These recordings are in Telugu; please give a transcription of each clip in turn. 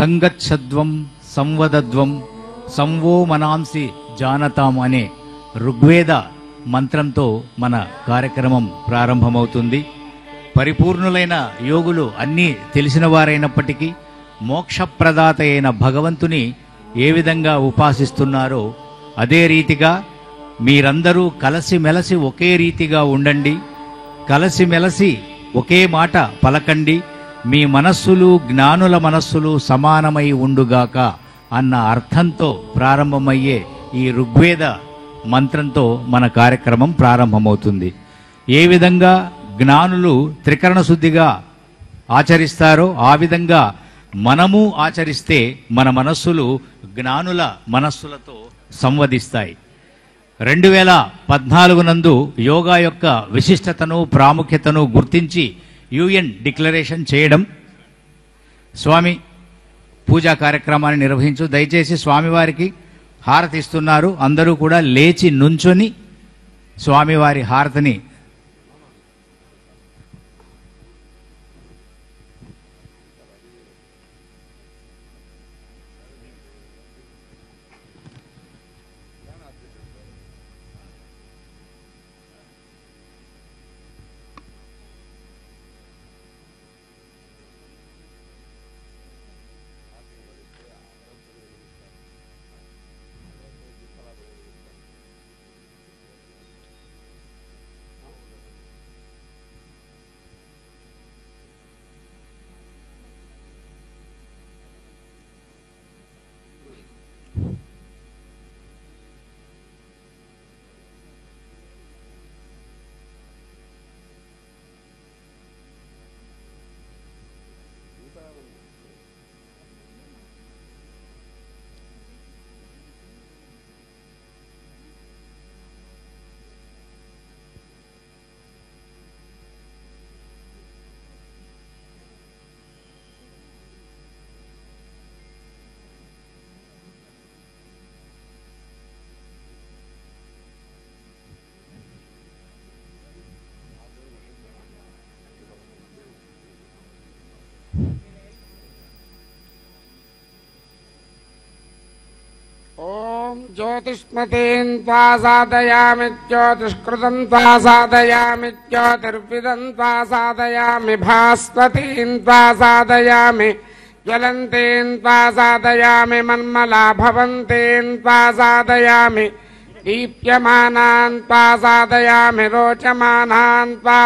సంగచ్చద్వం సంవదద్వం సంవో మనాంసి జానతాం అనే ఋగ్వేద మంత్రంతో మన కార్యక్రమం ప్రారంభమవుతుంది. పరిపూర్ణులైన యోగులు అన్నీ తెలిసిన వారైనప్పటికీ మోక్షప్రదాత అయిన భగవంతుని ఏ విధంగా ఉపాసిస్తున్నారో అదే రీతిగా మీరందరూ కలిసిమెలసి ఒకే రీతిగా ఉండండి, కలిసిమెలసి ఒకే మాట పలకండి, మీ మనస్సులు జ్ఞానుల మనస్సులు సమానమై ఉండుగాక అన్న అర్థంతో ప్రారంభమయ్యే ఈ ఋగ్వేద మంత్రంతో మన కార్యక్రమం ప్రారంభమవుతుంది. ఏ విధంగా జ్ఞానులు త్రికరణ శుద్ధిగా ఆచరిస్తారో ఆ విధంగా మనము ఆచరిస్తే మన మనస్సులు జ్ఞానుల మనస్సులతో సంవదిస్తాయి. 2014 నందు యోగా యొక్క విశిష్టతను ప్రాముఖ్యతను గుర్తించి యుఎన్ డిక్లరేషన్ చేయడం. స్వామి పూజా కార్యక్రమాన్ని నిర్వహించు. దయచేసి స్వామివారికి హారతి ఇస్తున్నారు. అందరూ కూడా లేచి నుంచొని స్వామివారి హారతిని ज्योतिष्मतीं त्वा साधयामि ज्योतिष्कृतं त्वा साधयामि ज्योतिर्विदं त्वा साधयामि भास्वतीं त्वा साधयामि ज्वलन्तीं त्वा साधयामि मन्मलाभवन्तीं त्वा साधयामि दीप्यमानान् त्वा साधयामि रोचमानान् त्वा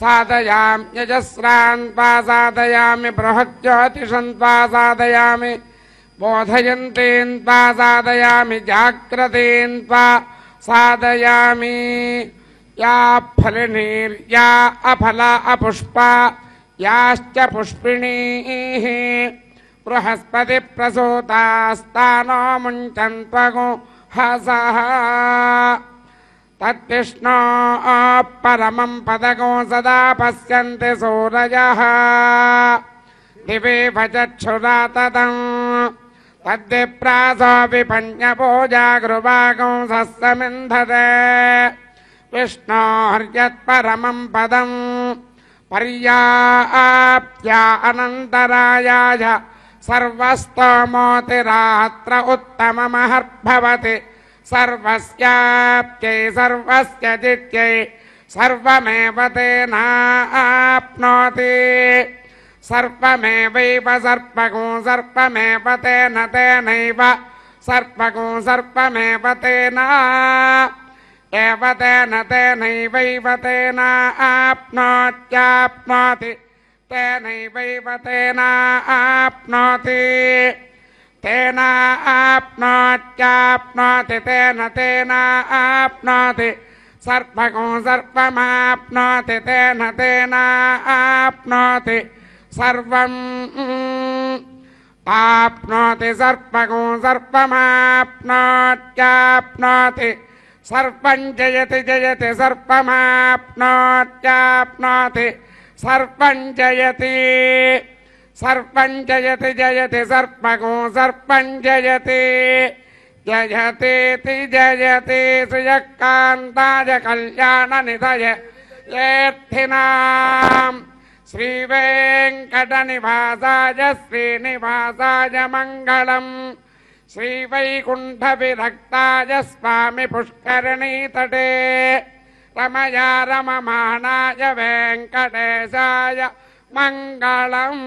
साधयामि यजस्रान् त्वा साधयामि बृहज्योतिषं त्वा साधयामि बोधयन्तीं त्वा साधयामि जाग्रतीं त्वा साधयामि या फलिनीर्या अफला अपुष्पा याश्च पुष्पिणीः बृहस्पतिप्रसूतास्तानो मुञ्चन्त्वगो हसः तद्विष्णोः परमं पदगो सदा पश्यन्ति सूरजः दिवे भजक्षुराततम् तद्विप्रासो विपञ्चपूजागृवागं सस्समिन्धते विष्णोर्यत्परमं पदं पर्याप्त्या अनन्तरायाय सर्वस्तोमोतिरात्र उत्तममहर्भवति सर्वस्याप्त्यै सर्वस्य जित्यै सर्वमेव तेनाप्नोति सर्पमेवैव सर्पगो सर्पमेव तेन तेनैव सर्पगो सर्पमेव तेन एव तेन तेनैवैव तेन आप्नोत्याप्नोति तेनैवैव तेन आप्नोति तेन आप्नोत्याप्नोति तेन तेन आप्नोति सर्पगो सर्पमाप्नोति तेन तेन आप्नोति सर्वम् आप्नोति सर्पगो सर्पमाप्नोत्याप्नोति सर्पं जयति जयति सर्पमाप्नोत्याप्नोति सर्पं जयति जयति सर्पगो सर्पं जयति जयतीति जयति श्रियकान्ताय कल्याणनिधये येत्थिनाम् श्रीवेङ्कटनिवासाय श्रीनिवासाय मङ्गलम् श्रीवैकुण्ठविरक्ताय स्वामि पुष्करणीतटे रमया रममाणाय वेङ्कटेशाय मङ्गलम्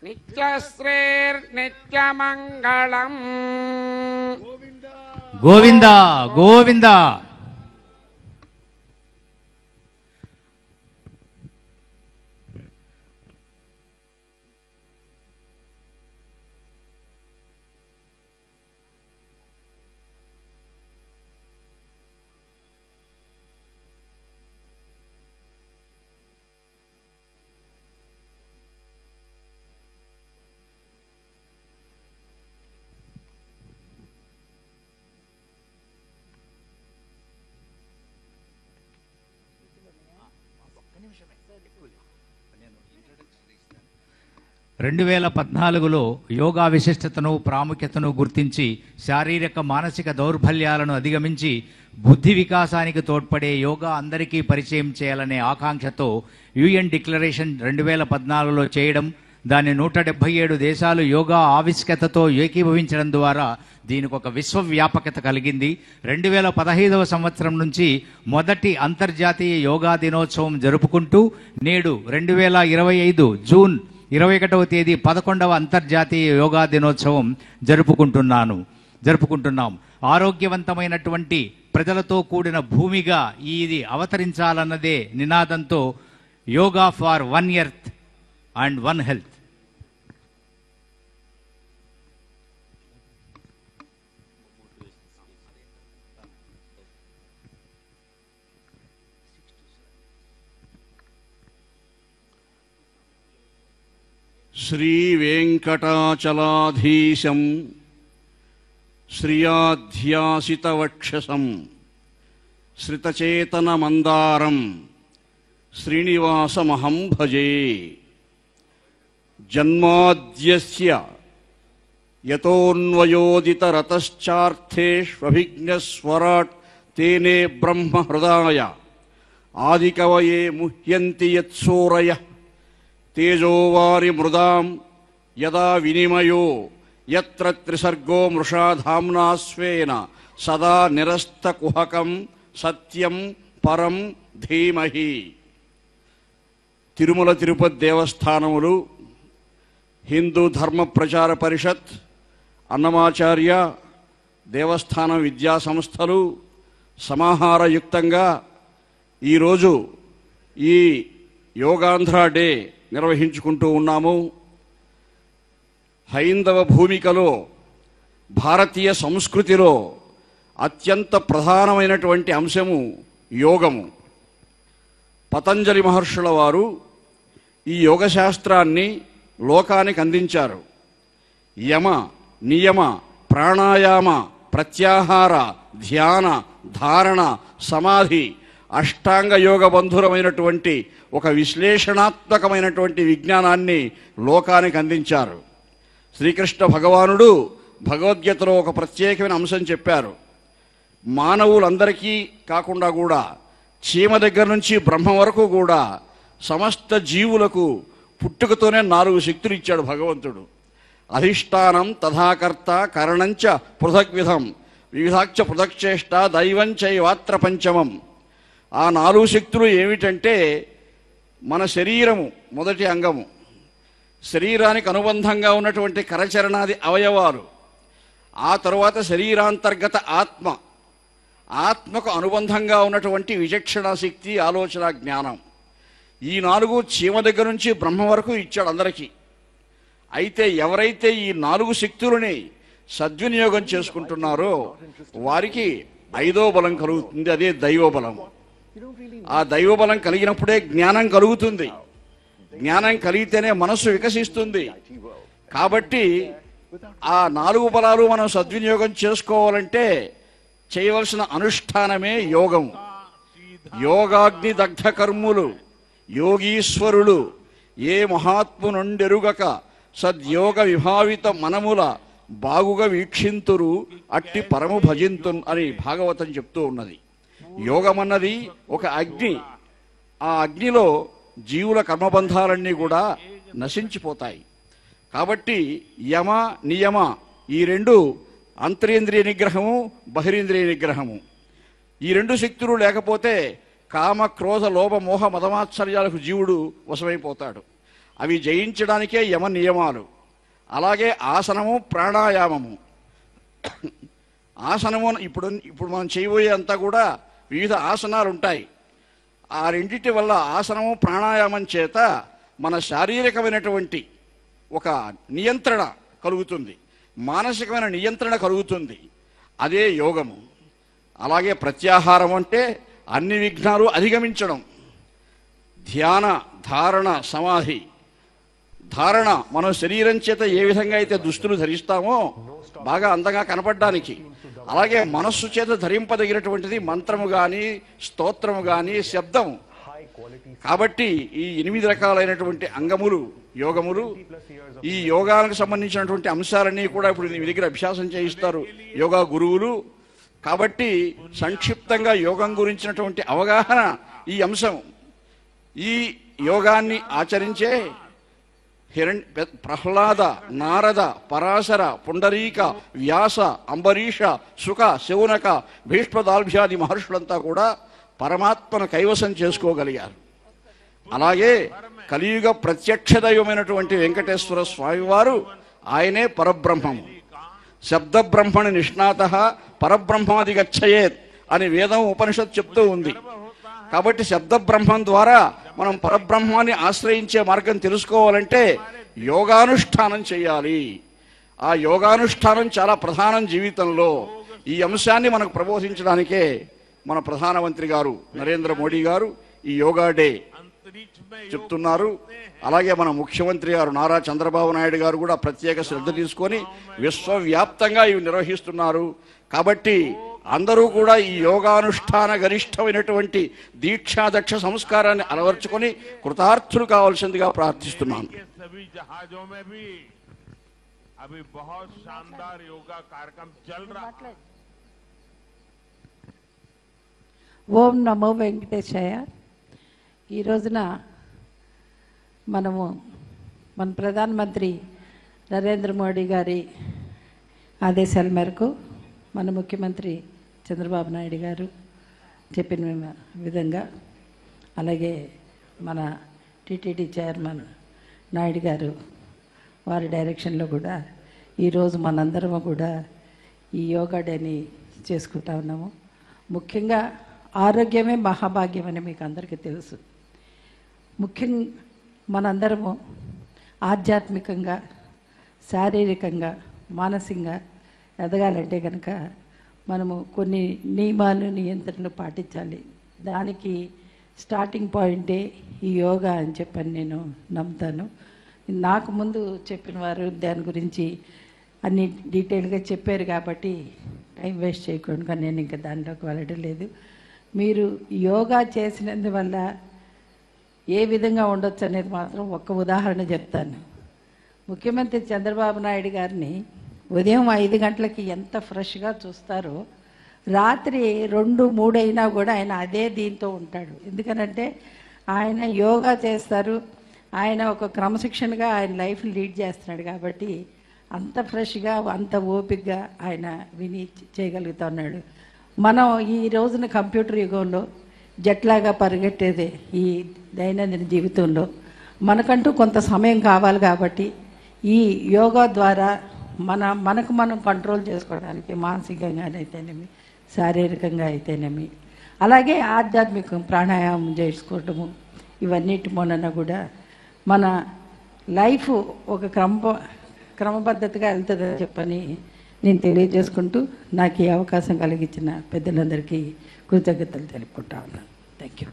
नित्यश्रीर्नित्यमङ्गलम् గోవింద గోవింద. రెండు 2014లో యోగా విశిష్టతను ప్రాముఖ్యతను గుర్తించి శారీరక మానసిక దౌర్బల్యాలను అధిగమించి బుద్ధి వికాసానికి తోడ్పడే యోగా అందరికీ పరిచయం చేయాలనే ఆకాంక్షతో యుఎన్ డిక్లరేషన్ 2014లో చేయడం, దాన్ని 177 దేశాలు యోగా ఆవిష్కతతో ఏకీభవించడం ద్వారా దీనికి ఒక విశ్వవ్యాపకత కలిగింది. 2015వ సంవత్సరం నుంచి మొదటి అంతర్జాతీయ యోగా దినోత్సవం జరుపుకుంటూ నేడు 2025 జూన్ 21వ తేదీ 11వ అంతర్జాతీయ యోగా దినోత్సవం జరుపుకుంటున్నాం. ఆరోగ్యవంతమైనటువంటి ప్రజలతో కూడిన భూమిగా ఇది అవతరించాలన్నదే నినాదంతో yoga for one earth and one health. శ్రీవేంకటాచలాధీశం శ్రియాధ్యాసితవక్షసం శ్రితచేతనమందారం శ్రీనివాసమహం భజే. జన్మాద్యస్య యతోన్వయోదితరతశ్చార్థేష్వభిజ్ఞస్వరాట్ తేనే బ్రహ్మహృదాయ ఆదికవయే ముహ్యంతి యత్సూరయః తేజోవారి మృదాం యదా వినిమయో యత్ర త్రిసర్గో మృషా ధామ్నా స్వేన సదా నిరస్తకుహకం సత్యం పరం ధీమహి. తిరుమల తిరుపతి దేవస్థానములు, హిందూ ధర్మ ప్రచార పరిషత్, అన్నమాచార్య దేవస్థాన విద్యా సంస్థలు సమాహారయుక్తంగా ఈరోజు ఈ యోగాంధ్ర డే నిర్వహించుకుంటూ ఉన్నాము. హైందవ భూమికలో, భారతీయ సంస్కృతిలో అత్యంత ప్రధానమైనటువంటి అంశము యోగము. పతంజలి మహర్షుల వారు ఈ యోగశాస్త్రాన్ని లోకానికి అందించారు. యమ, నియమ, ప్రాణాయామ, ప్రత్యాహార, ధ్యాన, ధారణ, సమాధి అష్టాంగ యోగ బంధురమైనటువంటి ఒక విశ్లేషణాత్మకమైనటువంటి విజ్ఞానాన్ని లోకానికి అందించారు. శ్రీకృష్ణ భగవానుడు భగవద్గీతలో ఒక ప్రత్యేకమైన అంశం చెప్పారు. మానవులందరికీ కాకుండా కూడా చీమ దగ్గర నుంచి బ్రహ్మ వరకు కూడా సమస్త జీవులకు పుట్టుకతోనే 4 శక్తులు ఇచ్చాడు భగవంతుడు. అధిష్టానం తథాకర్త కరణంచ పృథగ్విధం వివిధాక్ష పృథక్చేష్ట దైవం చైవాత్ర పంచమం. ఆ 4 శక్తులు ఏమిటంటే మన శరీరము మొదటి అంగము, శరీరానికి అనుబంధంగా ఉన్నటువంటి కరచరణాది అవయవాలు, ఆ తరువాత శరీరాంతర్గత ఆత్మ, ఆత్మకు అనుబంధంగా ఉన్నటువంటి విచక్షణ శక్తి, ఆలోచన, జ్ఞానం. ఈ 4 చీమ దగ్గర నుంచి బ్రహ్మ వరకు ఇచ్చాడు అందరికీ. అయితే ఎవరైతే ఈ 4 శక్తులని సద్వినియోగం చేసుకుంటున్నారో వారికి 5వ బలం కలుగుతుంది, అదే దైవబలం. ఆ దైవబలం కలిగినప్పుడే జ్ఞానం కలుగుతుంది. జ్ఞానం కలిగితేనే మనస్సు వికసిస్తుంది. కాబట్టి ఆ 4 బలాలు మనం సద్వినియోగం చేసుకోవాలంటే చేయవలసిన అనుష్ఠానమే యోగం. యోగాగ్ని దగ్ధ కర్ములు యోగీశ్వరులు ఏ మహాత్మునుండెరుగక సద్యోగ విభావిత మనముల బాగుగా వీక్షింతురు అట్టి పరము భజింతున్ అని భాగవతం చెప్తూ ఉన్నది. యోగమన్నది ఒక అగ్ని. ఆ అగ్నిలో జీవుల కర్మబంధాలన్నీ కూడా నశించిపోతాయి. కాబట్టి యమ నియమ ఈ 2 అంతరేంద్రియ నిగ్రహము, బహిరేంద్రియ నిగ్రహము. ఈ 2 శక్తులు లేకపోతే కామ క్రోధ లోభ మోహ మదమాత్సర్యాలకు జీవుడు వశమైపోతాడు. అవి జయించడానికే యమ నియమాలు. అలాగే ఆసనము, ప్రాణాయామము. ఆసనము ఇప్పుడు మనం చేయబోయే అంతా కూడా వివిధ ఆసనాలు ఉంటాయి. ఆ రెండింటి వల్ల ఆసనము ప్రాణాయామం చేత మన శారీరకమైనటువంటి ఒక నియంత్రణ కలుగుతుంది, మానసికమైన నియంత్రణ కలుగుతుంది. అదే యోగము. అలాగే ప్రత్యాహారం అంటే అన్ని విఘ్నాలు అధిగమించడం. ధ్యాన, ధారణ, సమాధి. ధారణ మనం శరీరం చేత ఏ విధంగా అయితే దుస్తులు ధరిస్తామో బాగా అందంగా కనపడడానికి, అలాగే మనస్సు చేత ధరింపదగినటువంటిది మంత్రము కానీ, స్తోత్రము కానీ, శబ్దం. కాబట్టి ఈ 8 రకాలైనటువంటి అంగములు యోగములు. ఈ యోగానికి సంబంధించినటువంటి అంశాలన్నీ కూడా ఇప్పుడు మీ దగ్గర అభ్యాసం చేయిస్తారు యోగా గురువులు. కాబట్టి సంక్షిప్తంగా యోగం గురించినటువంటి అవగాహన ఈ అంశం. ఈ యోగాన్ని ఆచరించే ప్రహ్లాద, నారద, పరాశర, పుండరీక, వ్యాస, అంబరీష, శుక, శౌనక, భీష్మదాల్భ్యాది మహర్షులంతా కూడా పరమాత్మను కైవసం చేసుకోగలిగారు. అలాగే కలియుగ ప్రత్యక్ష దైవమైనటువంటి వెంకటేశ్వర స్వామివారు ఆయనే పరబ్రహ్మము. శబ్ద బ్రహ్మణి నిష్ణాత పరబ్రహ్మాది గచ్చయేత్ అని వేదం ఉపనిషత్ చెప్తూ ఉంది. కాబట్టి శబ్ద బ్రహ్మం ద్వారా మనం పరబ్రహ్మాన్ని ఆశ్రయించే మార్గం తెలుసుకోవాలంటే యోగానుష్ఠానం చేయాలి. ఆ యోగానుష్ఠానం చాలా ప్రధానం జీవితంలో. ఈ అంశాన్ని మనకు ప్రబోధించడానికే మన ప్రధానమంత్రి గారు నరేంద్ర మోడీ గారు ఈ యోగా డే చెప్తున్నారు. అలాగే మన ముఖ్యమంత్రి గారు నారా చంద్రబాబు నాయుడు గారు కూడా ప్రత్యేక శ్రద్ధ తీసుకొని విశ్వవ్యాప్తంగా ఇవి నిర్వహిస్తున్నారు. కాబట్టి అందరూ కూడా ఈ యోగానుష్ఠాన గరిష్టమైనటువంటి దీక్షాదక్ష సంస్కారాన్ని అలవర్చుకొని కృతార్థులు కావాల్సిందిగా ప్రార్థిస్తున్నాను. ఓం నమో వెంకటేశాయ. ఈ రోజున మనము మన ప్రధానమంత్రి నరేంద్ర మోడీ గారి ఆదేశాల మేరకు మన ముఖ్యమంత్రి చంద్రబాబు నాయుడు గారు చెప్పిన విధంగా, అలాగే మన టీటీడీ చైర్మన్ నాయుడు గారు వారి డైరెక్షన్లో కూడా ఈరోజు మనందరము కూడా ఈ యోగా డేని చేసుకుంటా ఉన్నాము. ముఖ్యంగా ఆరోగ్యమే మహాభాగ్యం అని మీకు అందరికీ తెలుసు. ముఖ్యంగా మనందరము ఆధ్యాత్మికంగా, శారీరకంగా, మానసికంగా ఎదగాలంటే కనుక మనము కొన్ని నియమాలు, నియంత్రణలు పాటించాలి. దానికి స్టార్టింగ్ పాయింటే ఈ యోగా అని చెప్పని నేను నమ్ముతాను. నాకు ముందు చెప్పిన వారు దాని గురించి అన్ని డీటెయిల్గా చెప్పారు కాబట్టి టైం వేస్ట్ చేయకుండా నేను ఇంకా దాంట్లోకి వెళ్ళడం లేదు. మీరు యోగా చేసినందువల్ల ఏ విధంగా ఉండొచ్చు అనేది మాత్రం ఒక్క ఉదాహరణ చెప్తాను. ముఖ్యమంత్రి చంద్రబాబు నాయుడు గారిని ఉదయం 5 గంటలకి ఎంత ఫ్రెష్గా చూస్తారో రాత్రి 2, 3 అయినా కూడా ఆయన అదే దీంతో ఉంటాడు. ఎందుకనంటే ఆయన యోగా చేస్తారు, ఆయన ఒక క్రమశిక్షణగా ఆయన లైఫ్ని లీడ్ చేస్తున్నాడు. కాబట్టి అంత ఫ్రెష్గా అంత ఓపికగా ఆయన విని చేయగలుగుతున్నాడు. మనం ఈ రోజున కంప్యూటర్ యుగంలో జట్లాగా పరిగెట్టేదే ఈ దైనందిన జీవితంలో మనకంటూ కొంత సమయం కావాలి కాబట్టి ఈ యోగా ద్వారా మనకు మనం కంట్రోల్ చేసుకోవడానికి మానసికంగా అయితేనేమి శారీరకంగా అయితేనేమి అలాగే ఆధ్యాత్మిక ప్రాణాయామం చేసుకోవటము ఇవన్నిటి మూలన కూడా మన లైఫ్ ఒక క్రమపద్ధతిగా వెళ్తుందని చెప్పని నేను తెలియజేసుకుంటూ నాకు ఈ అవకాశం కలిగించిన పెద్దలందరికీ కృతజ్ఞతలు తెలుపుకుంటా ఉన్నాను. Thank you.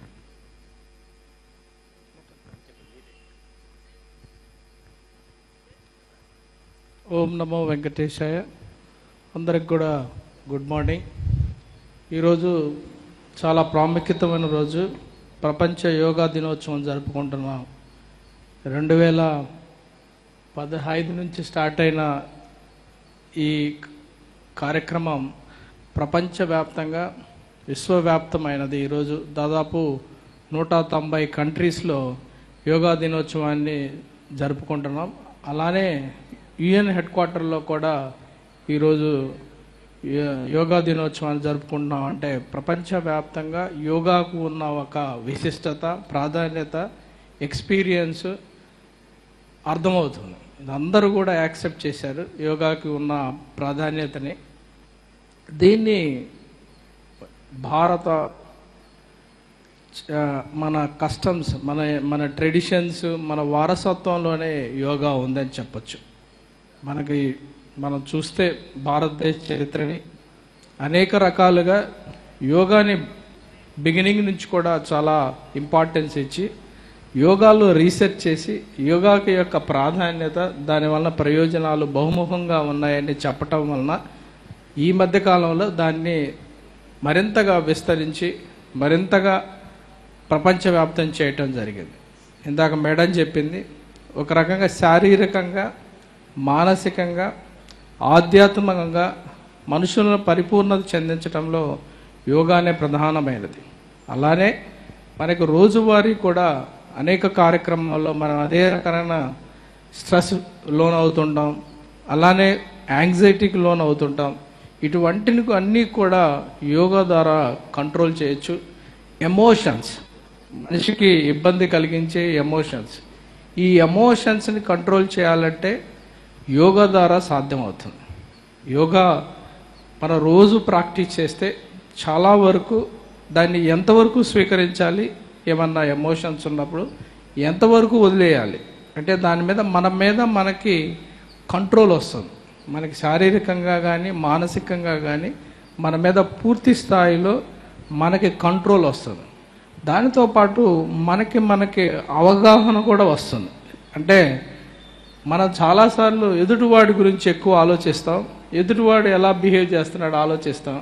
ఓం నమో వెంకటేశాయ. అందరికి కూడా గుడ్ మార్నింగ్. ఈరోజు చాలా ప్రాముఖ్యతమైన రోజు, ప్రపంచ యోగా దినోత్సవం జరుపుకుంటున్నాం. 2015 నుంచి స్టార్ట్ అయిన ఈ కార్యక్రమం ప్రపంచవ్యాప్తంగా విశ్వవ్యాప్తమైనది. ఈరోజు దాదాపు 190 కంట్రీస్లో యోగా దినోత్సవాన్ని జరుపుకుంటున్నాం. అలానే యుఎన్ హెడ్ క్వార్టర్లో కూడా ఈరోజు యోగా దినోత్సవాన్ని జరుపుకుంటున్నాం. అంటే ప్రపంచవ్యాప్తంగా యోగాకు ఉన్న ఒక విశిష్టత, ప్రాధాన్యత, ఎక్స్పీరియన్స్ అర్థమవుతుంది. అందరూ కూడా యాక్సెప్ట్ చేశారు యోగాకి ఉన్న ప్రాధాన్యతని. దీన్ని భారత మన కస్టమ్స్, మన ట్రెడిషన్స్, మన వారసత్వంలోనే యోగా ఉందని చెప్పచ్చు. మనం చూస్తే భారతదేశ చరిత్రని అనేక రకాలుగా యోగాని బిగినింగ్ నుంచి కూడా చాలా ఇంపార్టెన్స్ ఇచ్చి యోగాలో రీసెర్చ్ చేసి యోగాకి యొక్క ప్రాధాన్యత, దానివల్ల ప్రయోజనాలు బహుముఖంగా ఉన్నాయని చెప్పటం వలన ఈ మధ్యకాలంలో దాన్ని మరింతగా విస్తరించి మరింతగా ప్రపంచవ్యాప్తం చేయటం జరిగింది. ఇందాక మేడం చెప్పింది, ఒక రకంగా శారీరకంగా, మానసికంగా, ఆధ్యాత్మికంగా మనుషులను పరిపూర్ణత చెందించడంలో యోగానే ప్రధానమైనది. అలానే మనకు రోజువారీ కూడా అనేక కార్యక్రమాల్లో మనం అదే రకమైన స్ట్రెస్ లోన్ అవుతుంటాం, అలానే యాంగ్జైటీకి లోన్ అవుతుంటాం. ఇటువంటిని అన్నీ కూడా యోగా ద్వారా కంట్రోల్ చేయొచ్చు. ఎమోషన్స్, మనిషికి ఇబ్బంది కలిగించే ఎమోషన్స్, ఈ ఎమోషన్స్ని కంట్రోల్ చేయాలంటే యోగా ద్వారా సాధ్యమవుతుంది. యోగా మన రోజు ప్రాక్టీస్ చేస్తే చాలా వరకు దాన్ని ఎంతవరకు స్వీకరించాలి, ఏమన్నా ఎమోషన్స్ ఉన్నప్పుడు ఎంతవరకు వదిలేయాలి అంటే దాని మీద మనకి కంట్రోల్ వస్తుంది. మనకి శారీరకంగా కానీ మానసికంగా కానీ మన మీద పూర్తి స్థాయిలో మనకి కంట్రోల్ వస్తుంది. దానితో పాటు మనకి అవగాహన కూడా వస్తుంది. అంటే మనం చాలాసార్లు ఎదుటివాడి గురించి ఎక్కువ ఆలోచిస్తాం, ఎదుటివాడు ఎలా బిహేవ్ చేస్తున్నాడు ఆలోచిస్తాం.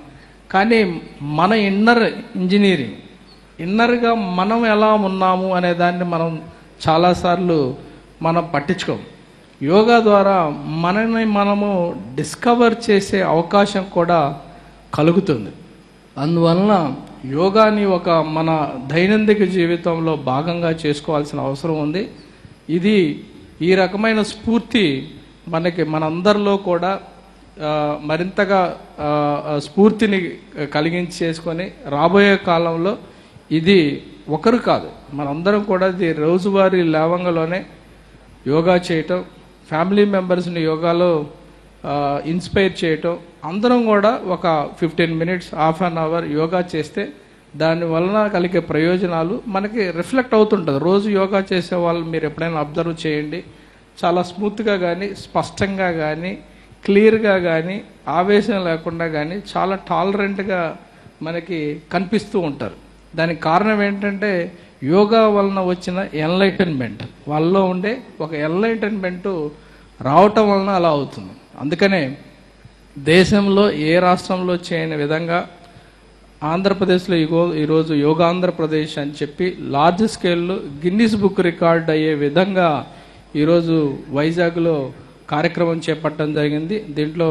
కానీ మన ఇన్నర్గా మనం ఎలా ఉన్నాము అనే దాన్ని మనం చాలాసార్లు పట్టించుకోం. యోగా ద్వారా మనము డిస్కవర్ చేసే అవకాశం కూడా కలుగుతుంది. అందువలన యోగాని మన దైనందిక జీవితంలో భాగంగా చేసుకోవాల్సిన అవసరం ఉంది. ఇది ఈ రకమైన స్ఫూర్తి మనందరిలో కూడా మరింతగా స్ఫూర్తిని కలిగించి చేసుకొని రాబోయే కాలంలో ఇది ఒకరు కాదు, మనందరం కూడా ఇది రోజువారీ లేవంగలోనే యోగా చేయటం, ఫ్యామిలీ మెంబర్స్ని యోగాలో ఇన్స్పైర్ చేయటం, అందరం కూడా ఒక 15 minutes, half an hour yoga చేస్తే దాని వలన కలిగే ప్రయోజనాలు మనకి రిఫ్లెక్ట్ అవుతుంటుంది. రోజు యోగా చేసే వాళ్ళు మీరు ఎప్పుడైనా అబ్జర్వ్ చేయండి, చాలా స్మూత్గా కానీ, స్పష్టంగా కానీ, క్లియర్గా కానీ, ఆవేశం లేకుండా కానీ చాలా టాలరెంట్గా మనకి కనిపిస్తూ ఉంటారు. దానికి కారణం ఏంటంటే యోగా వలన వచ్చిన ఎన్లైటన్మెంట్, వాళ్ళలో ఉండే ఒక ఎన్లైటన్మెంట్ రావటం వలన అలా అవుతుంది. అందుకనే దేశంలో ఏ రాష్ట్రంలో చేయని విధంగా ఆంధ్రప్రదేశ్లో ఈరోజు యోగాంధ్రప్రదేశ్ అని చెప్పి లార్జ్ స్కేల్లో గిన్నిస్ బుక్ రికార్డ్ అయ్యే విధంగా ఈరోజు వైజాగ్లో కార్యక్రమం చేపట్టడం జరిగింది. దీంట్లో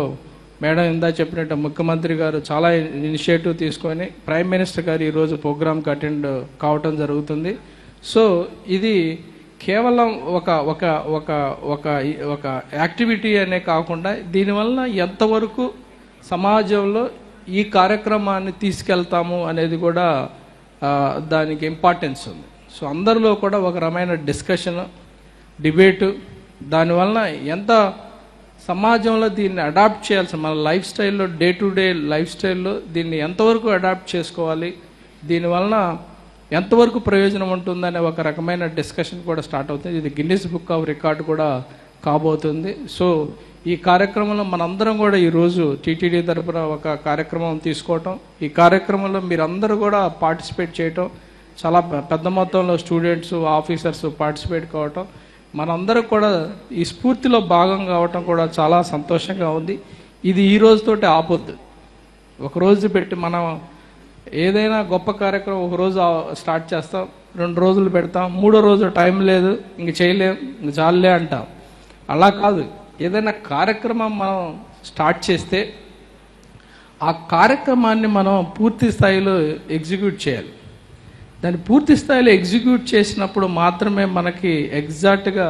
మేడం ఇందా చెప్పినట్టు ముఖ్యమంత్రి గారు చాలా ఇనిషియేటివ్ తీసుకొని ప్రైమ్ మినిస్టర్ గారు ఈరోజు ప్రోగ్రామ్కి అటెండ్ కావటం జరుగుతుంది. సో ఇది కేవలం ఒక ఒక ఒక ఒక ఒక యాక్టివిటీ అనే కాకుండా దీనివల్ల ఎంతవరకు సమాజంలో ఈ కార్యక్రమాన్ని తీసుకెళ్తాము అనేది కూడా దానికి ఇంపార్టెన్స్ ఉంది. సో అందరిలో కూడా ఒక రకమైన డిస్కషన్, డిబేటు, దానివల్ల ఎంత సమాజంలో దీన్ని అడాప్ట్ చేయాల్సి మన లైఫ్ స్టైల్లో, డే టు డే లైఫ్ స్టైల్లో దీన్ని ఎంతవరకు అడాప్ట్ చేసుకోవాలి, దీనివలన ఎంతవరకు ప్రయోజనం ఉంటుందనే ఒక రకమైన డిస్కషన్ కూడా స్టార్ట్ అవుతుంది. ఇది గిన్నిస్ బుక్ ఆఫ్ రికార్డ్ కూడా కాబోతుంది. సో ఈ కార్యక్రమంలో మనందరం కూడా ఈరోజు టీటీడీ తరపున ఒక కార్యక్రమం తీసుకోవటం, ఈ కార్యక్రమంలో మీరందరూ కూడా పార్టిసిపేట్ చేయటం, చాలా పెద్ద మొత్తంలో స్టూడెంట్స్, ఆఫీసర్స్ పార్టిసిపేట్ కావటం, మనందరూ కూడా ఈ స్ఫూర్తిలో భాగం కావటం కూడా చాలా సంతోషంగా ఉంది. ఇది ఈ రోజుతోటి ఆపొద్దు. ఒకరోజు పెట్టి మనం ఏదైనా గొప్ప కార్యక్రమం ఒకరోజు స్టార్ట్ చేస్తాం, 2 రోజులు పెడతాం, 3వ రోజు టైం లేదు, ఇంక చేయలేం, ఇంక చాలులే అంటాం. అలా కాదు, ఏదైనా కార్యక్రమం మనం స్టార్ట్ చేస్తే ఆ కార్యక్రమాన్ని మనం పూర్తి స్థాయిలో ఎగ్జిక్యూట్ చేయాలి. దాన్ని పూర్తి స్థాయిలో ఎగ్జిక్యూట్ చేసినప్పుడు మాత్రమే మనకి ఎగ్జాక్ట్గా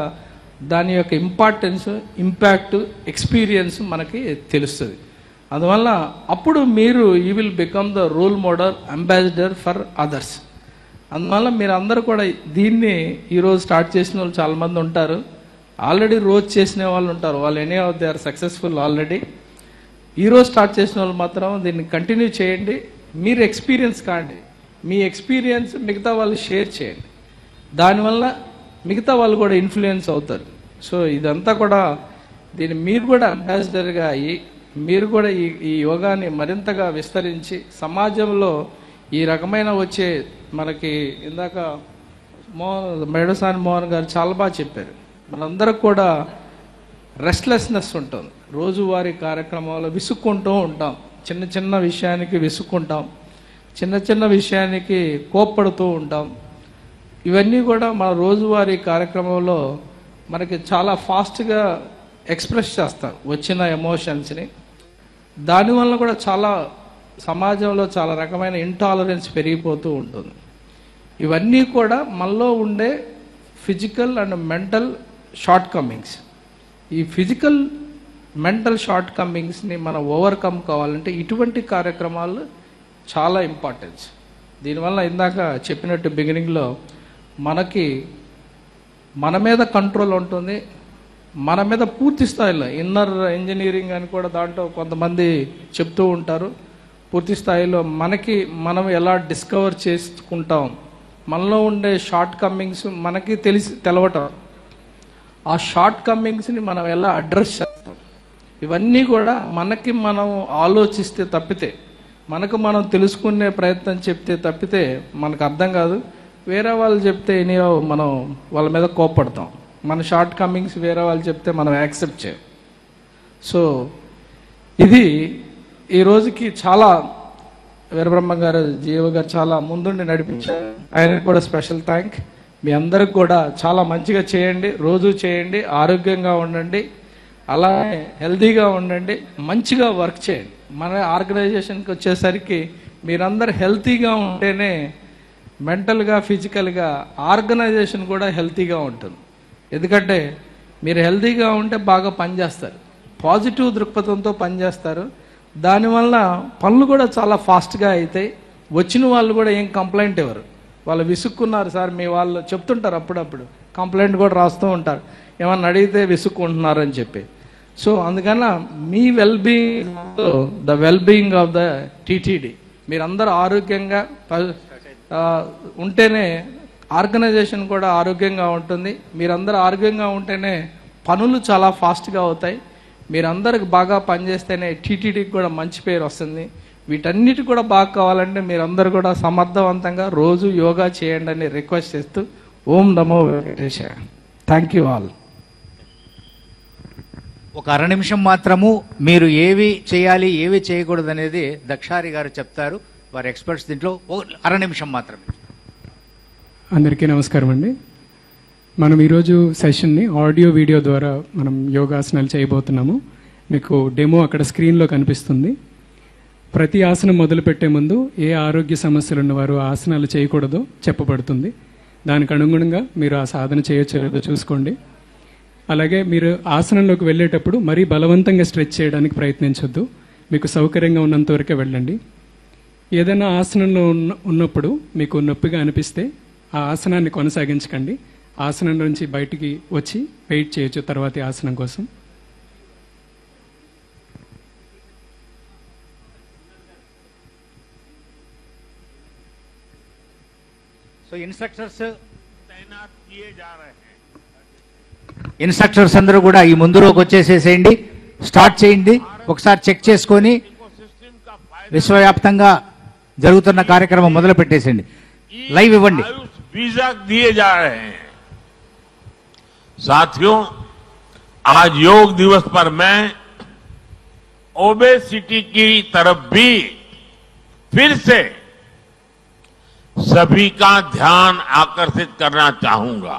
దాని యొక్క ఇంపార్టెన్స్, ఇంపాక్ట్, ఎక్స్పీరియన్స్ మనకి తెలుస్తుంది. అందువల్ల అప్పుడు మీరు you will become the role model, ambassador for others. అందువల్ల మీరు అందరూ కూడా దీన్ని ఈరోజు స్టార్ట్ చేసిన వాళ్ళు చాలామంది ఉంటారు, ఆల్రెడీ రోజు చేసిన వాళ్ళు ఉంటారు, వాళ్ళు any of they are successful already. ఈరోజు స్టార్ట్ చేసిన వాళ్ళు మాత్రం దీన్ని కంటిన్యూ చేయండి, మీరు ఎక్స్పీరియన్స్ కాండి, మీ ఎక్స్పీరియన్స్ మిగతా వాళ్ళు షేర్ చేయండి, దానివల్ల మిగతా వాళ్ళు కూడా ఇన్ఫ్లుయెన్స్ అవుతారు. సో ఇదంతా కూడా దీన్ని మీరు కూడా అంబాసిడర్గా అయ్యి మీరు కూడా ఈ యోగాని మరింతగా విస్తరించి సమాజంలో ఈ రకమైన వచ్చే మనకి ఇందాక మేడసాని మోహన్ గారు చాలా బాగా చెప్పారు, మనందరికి కూడా రెస్ట్లెస్నెస్ ఉంటుంది. రోజువారీ కార్యక్రమాల్లో విసుక్కుంటూ ఉంటాం, చిన్న చిన్న విషయానికి విసుక్కుంటాం, చిన్న చిన్న విషయానికి కోప్పడుతూ ఉంటాం. ఇవన్నీ కూడా మన రోజువారీ కార్యక్రమంలో మనకి చాలా ఫాస్ట్గా ఎక్స్ప్రెస్ చేస్తాం వచ్చిన ఎమోషన్స్ని. దానివల్ల కూడా చాలా సమాజంలో చాలా రకమైన ఇంటాలరెన్స్ పెరిగిపోతూ ఉంటుంది. ఇవన్నీ కూడా మనలో ఉండే physical and mental short Cummins. ఈ ఫిజికల్ మెంటల్ షార్ట్ కమింగ్స్ని మనం ఓవర్కమ్ కావాలంటే ఇటువంటి కార్యక్రమాలు చాలా ఇంపార్టెన్స్. దీనివల్ల ఇందాక చెప్పినట్టు బిగినింగ్లో మనకి మన మీద కంట్రోల్ ఉంటుంది, మన మీద పూర్తి స్థాయిలో ఇన్నర్ ఇంజనీరింగ్ అని కూడా దాంట్లో కొంతమంది చెప్తూ ఉంటారు. పూర్తి స్థాయిలో మనం ఎలా డిస్కవర్ చేసుకుంటాం, మనలో ఉండే షార్ట్ కమింగ్స్ మనకి తెలవటం, ఆ షార్ట్ కమింగ్స్ని మనం ఎలా అడ్రస్ చేస్తాం, ఇవన్నీ కూడా మనం ఆలోచిస్తే తప్పితే, మనకు మనం తెలుసుకునే ప్రయత్నం చెప్తే తప్పితే మనకు అర్థం కాదు. వేరే వాళ్ళు చెప్తే మనం వాళ్ళ మీద కోప్పడతాం, మన షార్ట్ కమింగ్స్ వేరే వాళ్ళు చెప్తే మనం యాక్సెప్ట్ చేయం. సో ఇది ఈ రోజుకి చాలా వీరబ్రహ్మ గారు, జీవ గారు చాలా ముందుండి నడిపించారు, ఆయనకు కూడా స్పెషల్ థ్యాంక్. మీ అందరికి కూడా చాలా మంచిగా చేయండి, రోజు చేయండి, ఆరోగ్యంగా ఉండండి, అలానే హెల్తీగా ఉండండి, మంచిగా వర్క్ చేయండి. మన ఆర్గనైజేషన్కి వచ్చేసరికి మీరందరూ హెల్తీగా ఉంటేనే మెంటల్గా, ఫిజికల్గా ఆర్గనైజేషన్ కూడా హెల్తీగా ఉంటుంది. ఎందుకంటే మీరు హెల్తీగా ఉంటే బాగా పనిచేస్తారు, పాజిటివ్ దృక్పథంతో పనిచేస్తారు, దానివల్ల పనులు కూడా చాలా ఫాస్ట్గా అవుతాయి. వచ్చిన వాళ్ళు కూడా ఏం కంప్లైంట్ ఇవ్వరు, వాళ్ళు విసుక్కున్నారు సార్, మీ వాళ్ళు చెప్తుంటారు, అప్పుడప్పుడు కంప్లైంట్ కూడా రాస్తూ ఉంటారు, ఏమన్నా అడిగితే విసుక్కుంటున్నారు అని చెప్పి. సో అందుకని మీ wellbeing, the wellbeing of the TTD, మీరందరూ ఆరోగ్యంగా ఉంటేనే ఆర్గనైజేషన్ కూడా ఆరోగ్యంగా ఉంటుంది. మీరందరూ ఆరోగ్యంగా ఉంటేనే పనులు చాలా ఫాస్ట్గా అవుతాయి. మీరందరికి బాగా పనిచేస్తేనే టీటీడీకి కూడా మంచి పేరు వస్తుంది. వీటన్నిటి కూడా బాగా కావాలంటే మీరందరూ కూడా సమర్థవంతంగా రోజు యోగా చేయండి అని రిక్వెస్ట్ చేస్తూ ఓం నమో వెంకటేశాయ. Thank you all. ఒక అర నిమిషం మాత్రము మీరు ఏవి చేయాలి ఏవి చేయకూడదు అనేది దక్షారి గారు చెప్తారు, వారు ఎక్స్పర్ట్స్ దీంట్లో. అర నిమిషం మాత్రమే. అందరికీ నమస్కారం అండి. మనం ఈరోజు సెషన్ని ఆడియో వీడియో ద్వారా మనం యోగాసనాలు చేయబోతున్నాము. మీకు డెమో అక్కడ స్క్రీన్లో కనిపిస్తుంది. ప్రతి ఆసనం మొదలుపెట్టే ముందు ఏ ఆరోగ్య సమస్యలు ఉన్నవారు ఆసనాలు చేయకూడదో చెప్పబడుతుంది. దానికి అనుగుణంగా మీరు ఆ సాధన చేయొచ్చో లేదో చూసుకోండి. అలాగే మీరు ఆసనంలోకి వెళ్ళేటప్పుడు మరీ బలవంతంగా స్ట్రెచ్ చేయడానికి ప్రయత్నించొద్దు. మీకు సౌకర్యంగా ఉన్నంత వరకే వెళ్ళండి. ఏదైనా ఆసనంలో ఉన్నప్పుడు మీకు నొప్పిగా అనిపిస్తే ఆ ఆసనాన్ని కొనసాగించకండి. ఆసనం నుంచి బయటికి వచ్చి వెయిట్ చేయొచ్చు తర్వాతి ఆసనం కోసం. సో ఇన్స్ట్రక్టర్స్ तैनात किए जा रहे हैं. ఇన్స్ట్రక్టర్స్ అందరూ కూడా ఈ ముందు రోకి వచ్చేసేసేయండి, స్టార్ట్ చేయండి. ఒకసారి చెక్ చేసుకొని విశ్వవ్యాప్తంగా జరుగుతున్న కార్యక్రమం మొదలు పెట్టేసేయండి. లైవ్ ఇవ్వండి. वीजा दिए जा रहे हैं. साथियों, आज योग दिवस पर मैं ओबेसिटी की तरफ भी फिर से सभी का ध्यान आकर्षित करना चाहूंगा.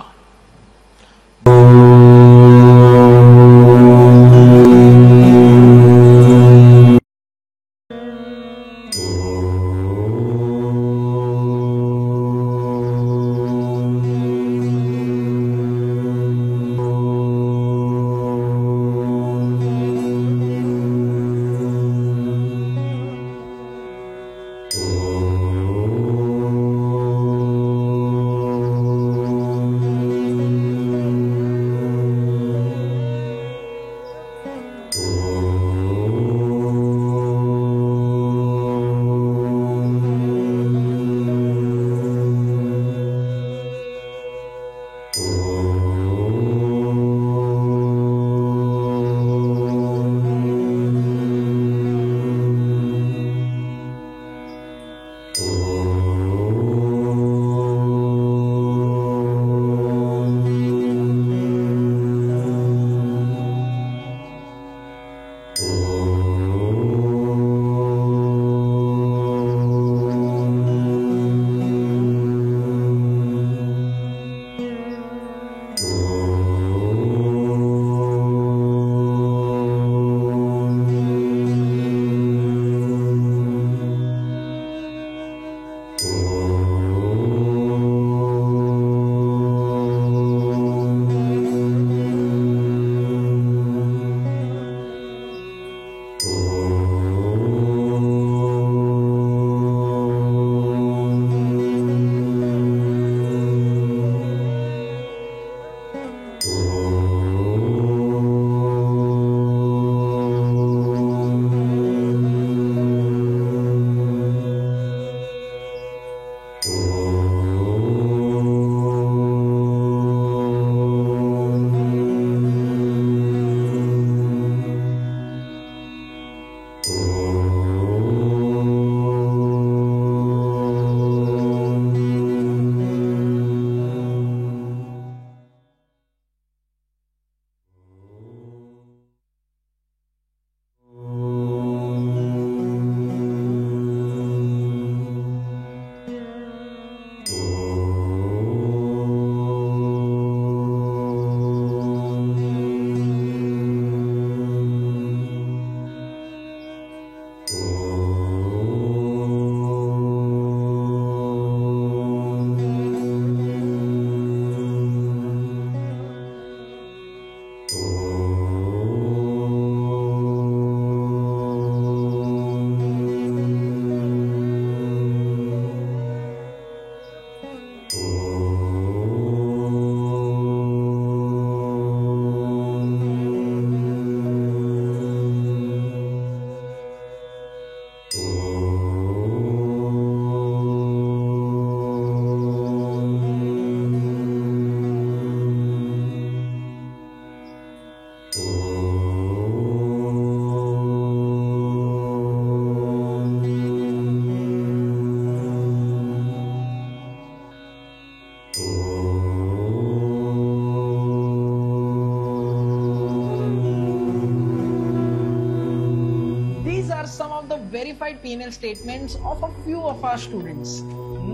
These are some of the verified PNL statements of a few of our students.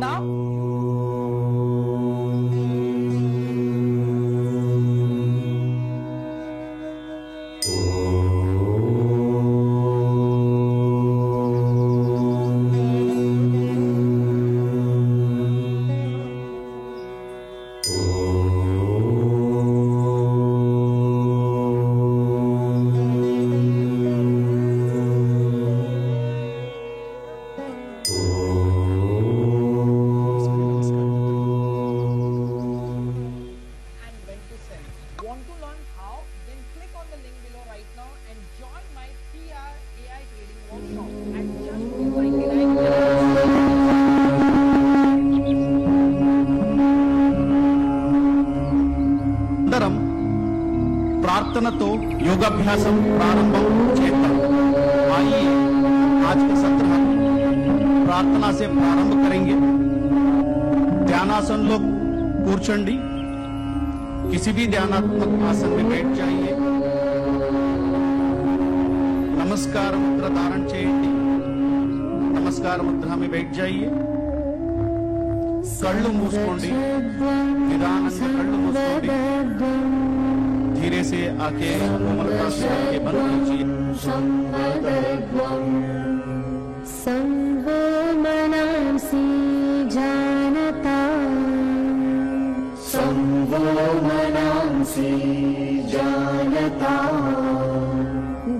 Now, प्रार्थना तो योगाभ्यास प्रारंभ చేద్దాం। आइए आज का सत्र हम प्रार्थना से प्रारंभ करेंगे। ध्यानासन लोग కూర్చోండి, किसी भी ध्यानात्मक आसन में बैठ जाइए। नमस्कार मुद्रा धारण చేయండి। नमस्कार मुद्रा में बैठ जाइए। కళ్ళు మూసుకోండి, నిదానంగా కళ్ళు మూసుకోండి। धीरे से आके कोमलता से आके बंद कीजिए। संभो मनांसि जानता, संभो मनांसि जानता,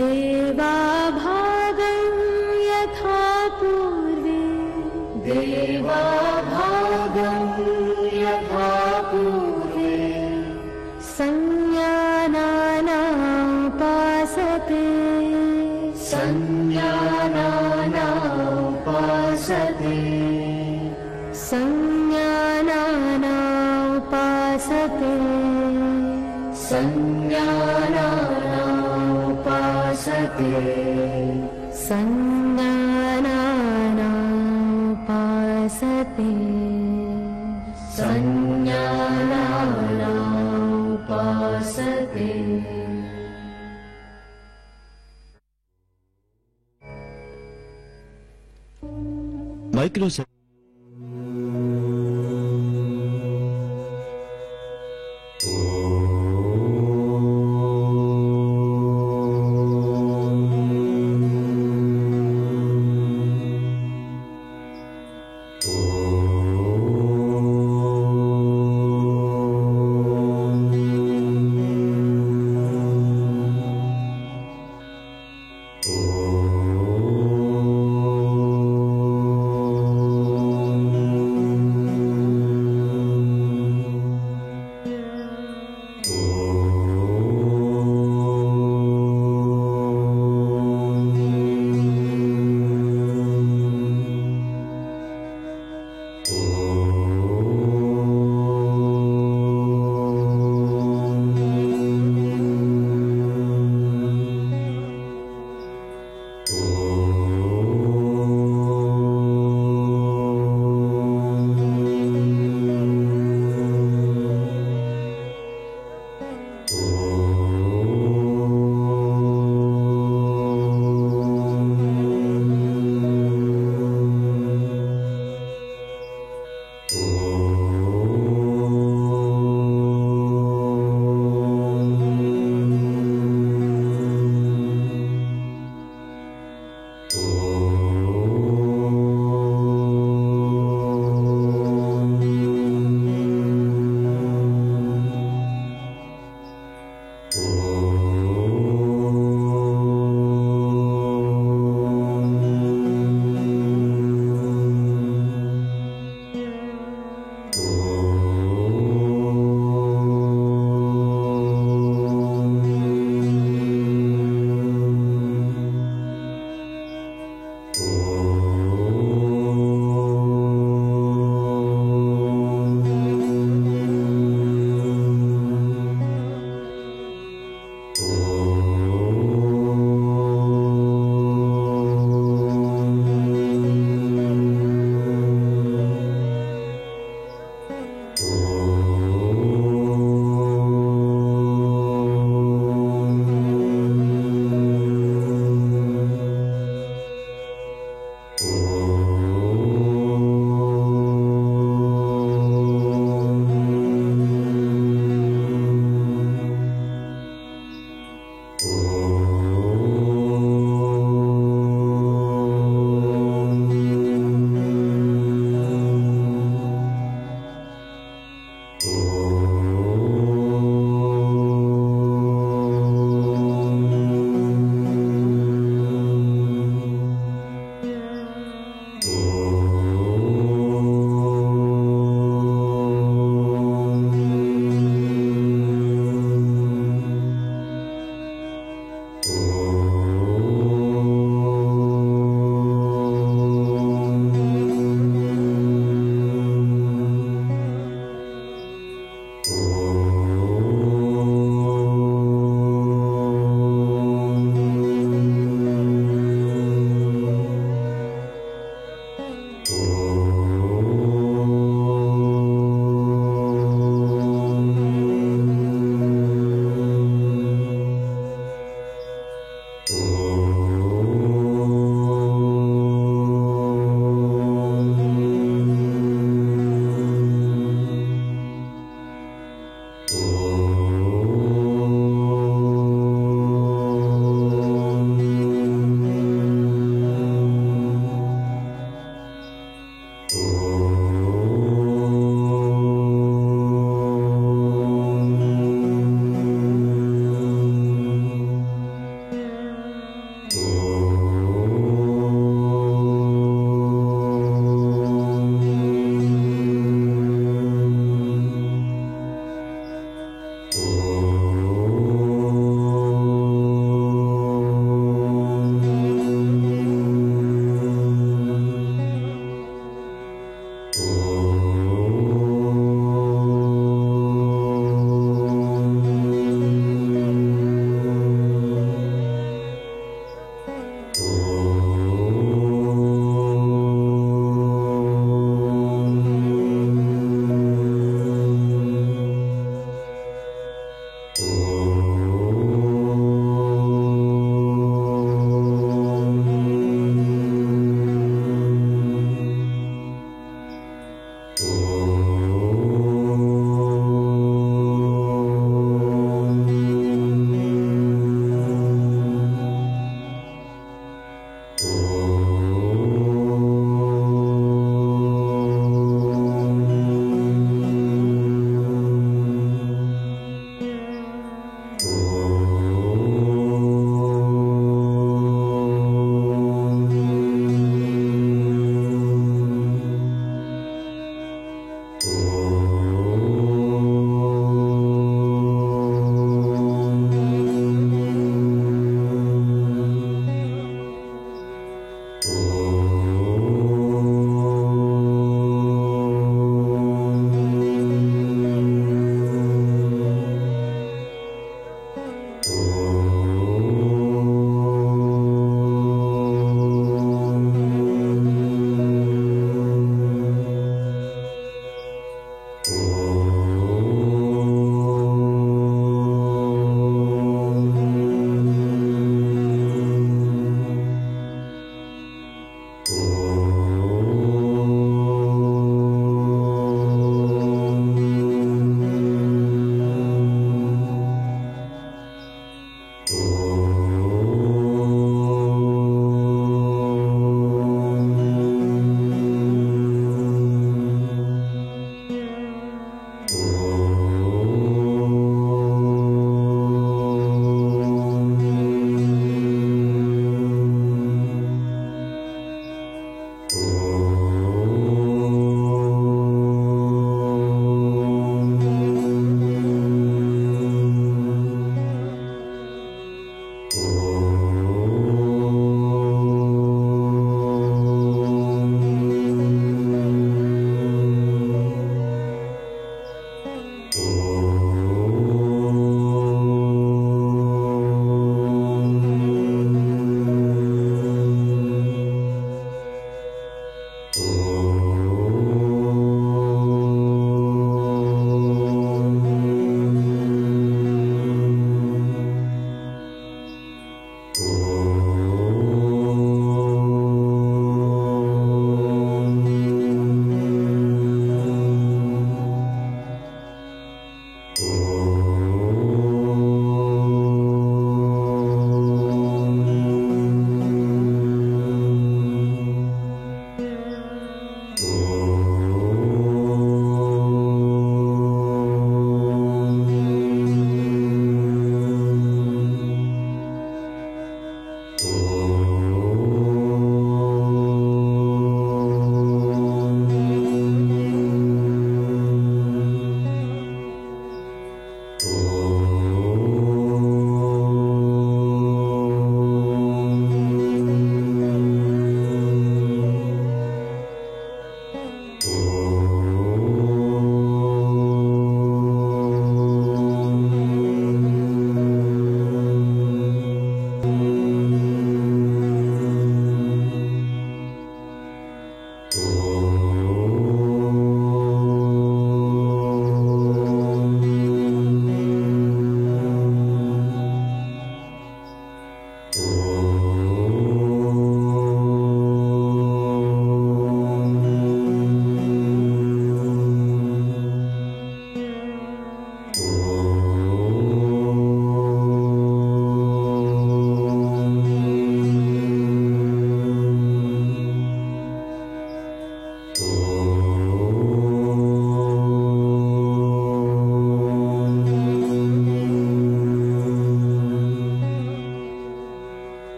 देवा भागं यथा पूर्वे, देवा भागं यथा पूर्वे, संज्ञानानामुपासते, संज्ञानानामुपासते, संज्ञानानामुपासते, संज्ञानानामुपासते, संज्ञानानामुपासते, संज्ञानानामुपासते। माइक्रोसॉफ्ट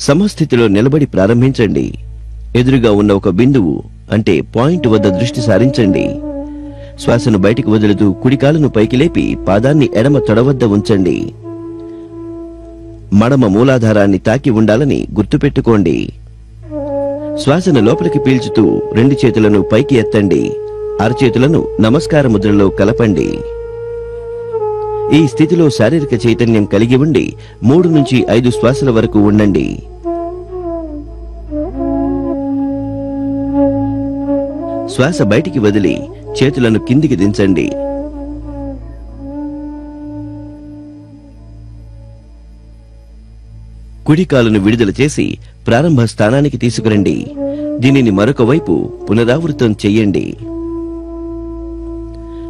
సమస్థితిలో నిలబడి ప్రారంభించండి. ఎదురుగా ఉన్న ఒక బిందువు అంటే పాయింట్ వద్ద దృష్టి సారించండి. శ్వాసను బయటికి వదులుతూ కుడికాలును పైకి లేపి పాదాన్ని ఎడమ తొడ వద్ద ఉంచండి. మడమ మూలాధారాన్ని తాకి ఉండాలని గుర్తుపెట్టుకోండి. శ్వాసను లోపలికి పీల్చుతూ 2 చేతులను పైకి ఎత్తండి. అరచేతులను నమస్కార ముద్రలో కలపండి. ఈ స్థితిలో శారీరక చైతన్యం కలిగి ఉండి 3 నుంచి 5 శ్వాసల వరకు ఉండండి. శ్వాస బయటికి వదిలి చేతులను కిందికి దించండి. కుడి కాలును విడుదల చేసి ప్రారంభ స్థానానికి తీసుకురండి. దీనిని మరొక వైపు పునరావృతం చెయ్యండి.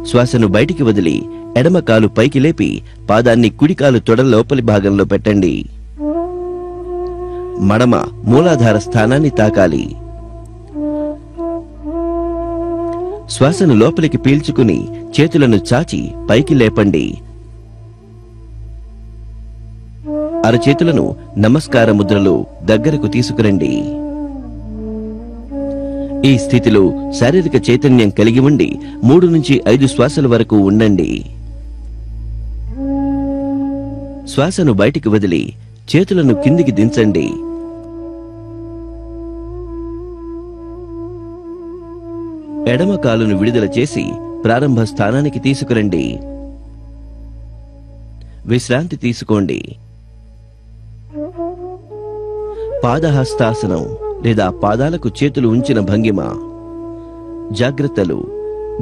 శ్వాసను బయటికి వదిలి ఎడమ కాలు పైకి లేపి పాదాన్ని కుడికాలు తొడ లోపలి భాగంలో పెట్టండి. మడమ మూలాధార స్థానాన్ని తాకాలి. శ్వాసను లోపలికి పీల్చుకుని చేతులను చాచి పైకి లేపండి. అరచేతులను నమస్కార ముద్రలో దగ్గరకు తీసుకురండి. ఈ స్థితిలో శారీరక చైతన్యం కలిగి ఉండి 3 నుంచి 5 శ్వాసల వరకు ఉండండి. శ్వాసను బయటికి వదిలి చేతులను కిందికి దించండి. ఎడమ కాలును విడుదల చేసి ప్రారంభ స్థానానికి తీసుకురండి. విశ్రాంతి తీసుకోండి. పాదహస్తాసనం లేదా పాదాలకు చేతులు ఉంచిన భంగిమ. జాగ్రత్తలు.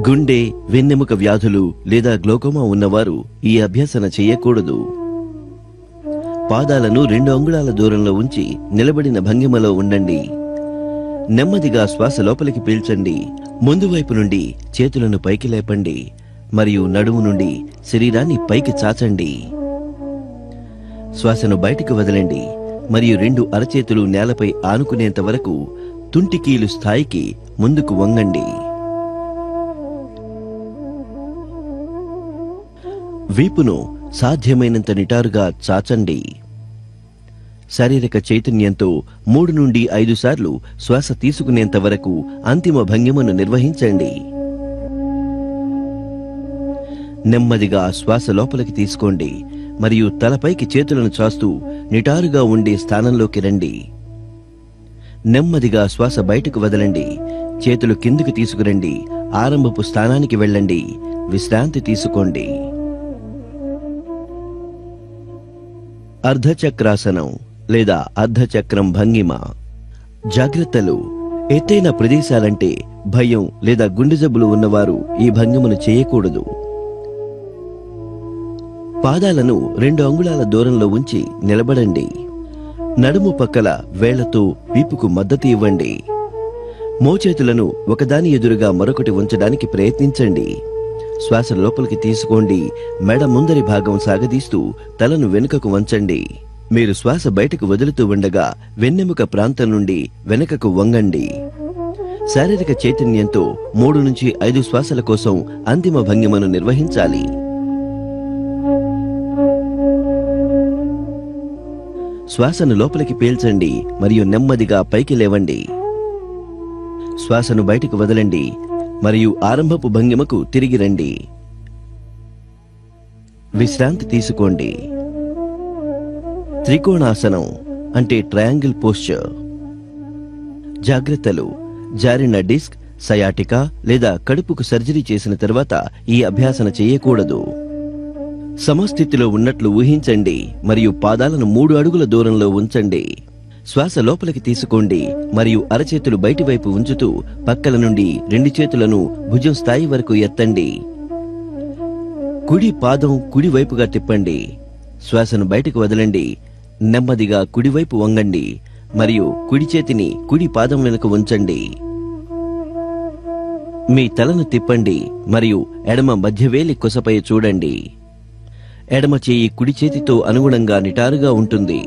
గుండె, వెన్నెముక వ్యాధులు లేదా గ్లోకోమా ఉన్నవారు ఈ అభ్యసన చేయకూడదు. పాదాలను 2 అంగుళాల దూరంలో ఉంచి నిలబడిన భంగిమలో ఉండండి. నెమ్మదిగా శ్వాస లోపలికి పీల్చండి. ముందు వైపు నుండి చేతులను పైకి లేపండి మరియు నడుము నుండి శరీరాన్ని పైకి చాచండి. శ్వాసను బయటికి వదలండి మరియు 2 అరచేతులు నేలపై ఆనుకునేంత వరకు తుంటికీలు స్థాయికి ముందుకు వంగండి. వీపును సాధ్యమైనంత నిటారుగా చాచండి. శారీరక చైతన్యంతో 3 నుండి 5 సార్లు శ్వాస తీసుకునేంత వరకు అంతిమ భంగిమను నిర్వహించండి. నెమ్మదిగా శ్వాస లోపలికి తీసుకోండి మరియు తలపైకి చేతులను చాస్తూ నిటారుగా ఉండే స్థానంలోకి రండి. నెమ్మదిగా శ్వాస బయటకు వదలండి. చేతులు కిందికి తీసుకురండి. ఆరంభపు స్థానానికి వెళ్ళండి. విశ్రాంతి తీసుకోండి. అర్ధచక్రాసనం లేదా అర్ధచక్రం భంగిమ. జాగ్రత్తలు. ఎత్తైన ప్రదేశాలంటే భయం లేదా గుండె జబ్బులు ఉన్నవారు ఈ భంగిమను చేయకూడదు. పాదాలను 2 అంగుళాల దూరంలో ఉంచి నిలబడండి. నడుము పక్కల వేళ్లతో వీపుకు మద్దతు ఇవ్వండి. మోచేతులను ఒకదాని ఎదురుగా మరొకటి ఉంచడానికి ప్రయత్నించండి. శ్వాస లోపలికి తీసుకోండి. మెడ ముందరి భాగం సాగదీస్తూ తలను వెనుకకు వంచండి. మీరు శ్వాస బయటకు వదులుతూ ఉండగా వెన్నెముక ప్రాంతం నుండి వెనుకకు వంగండి. శారీరక చైతన్యంతో 3 నుంచి 5 శ్వాసల కోసం అంతిమ భంగిమను నిర్వహించాలి. శ్వాసను లోపలికి పీల్చండి మరియు నెమ్మదిగా పైకి లేవండి. శ్వాసను బయటకు వదలండి మరియు ఆరంభపు భంగిమకు తిరిగి రండి. విశ్రాంతి తీసుకోండి. త్రికోణాసనం అంటే ట్రయాంగిల్ పోస్చర్. జాగ్రత్తలు. జారిన డిస్క్, సయాటికా లేదా కడుపుకు సర్జరీ చేసిన తర్వాత ఈ అభ్యాసన చేయకూడదు. సమస్థితిలో ఉన్నట్లు ఊహించండి మరియు పాదాలను 3 అడుగుల దూరంలో ఉంచండి. శ్వాస లోపలికి తీసుకోండి మరియు అరచేతులు బయటి వైపు ఉంచుతూ పక్కల నుండి 2 చేతులను భుజం స్థాయి వరకు ఎత్తండి. కుడి పాదం కుడి వైపుగా తిప్పండి. శ్వాసను బయటకు వదలండి. నెమ్మదిగా కుడివైపు వంగండి మరియు కుడి చేతిని కుడి పాదం వెనుక ఉంచండి. మీ తలను తిప్పండి మరియు ఎడమ మధ్యవేలి కొసపై చూడండి. ఎడమ చేయి కుడి చేతితో అనుగుణంగా నిటారుగా ఉంటుంది.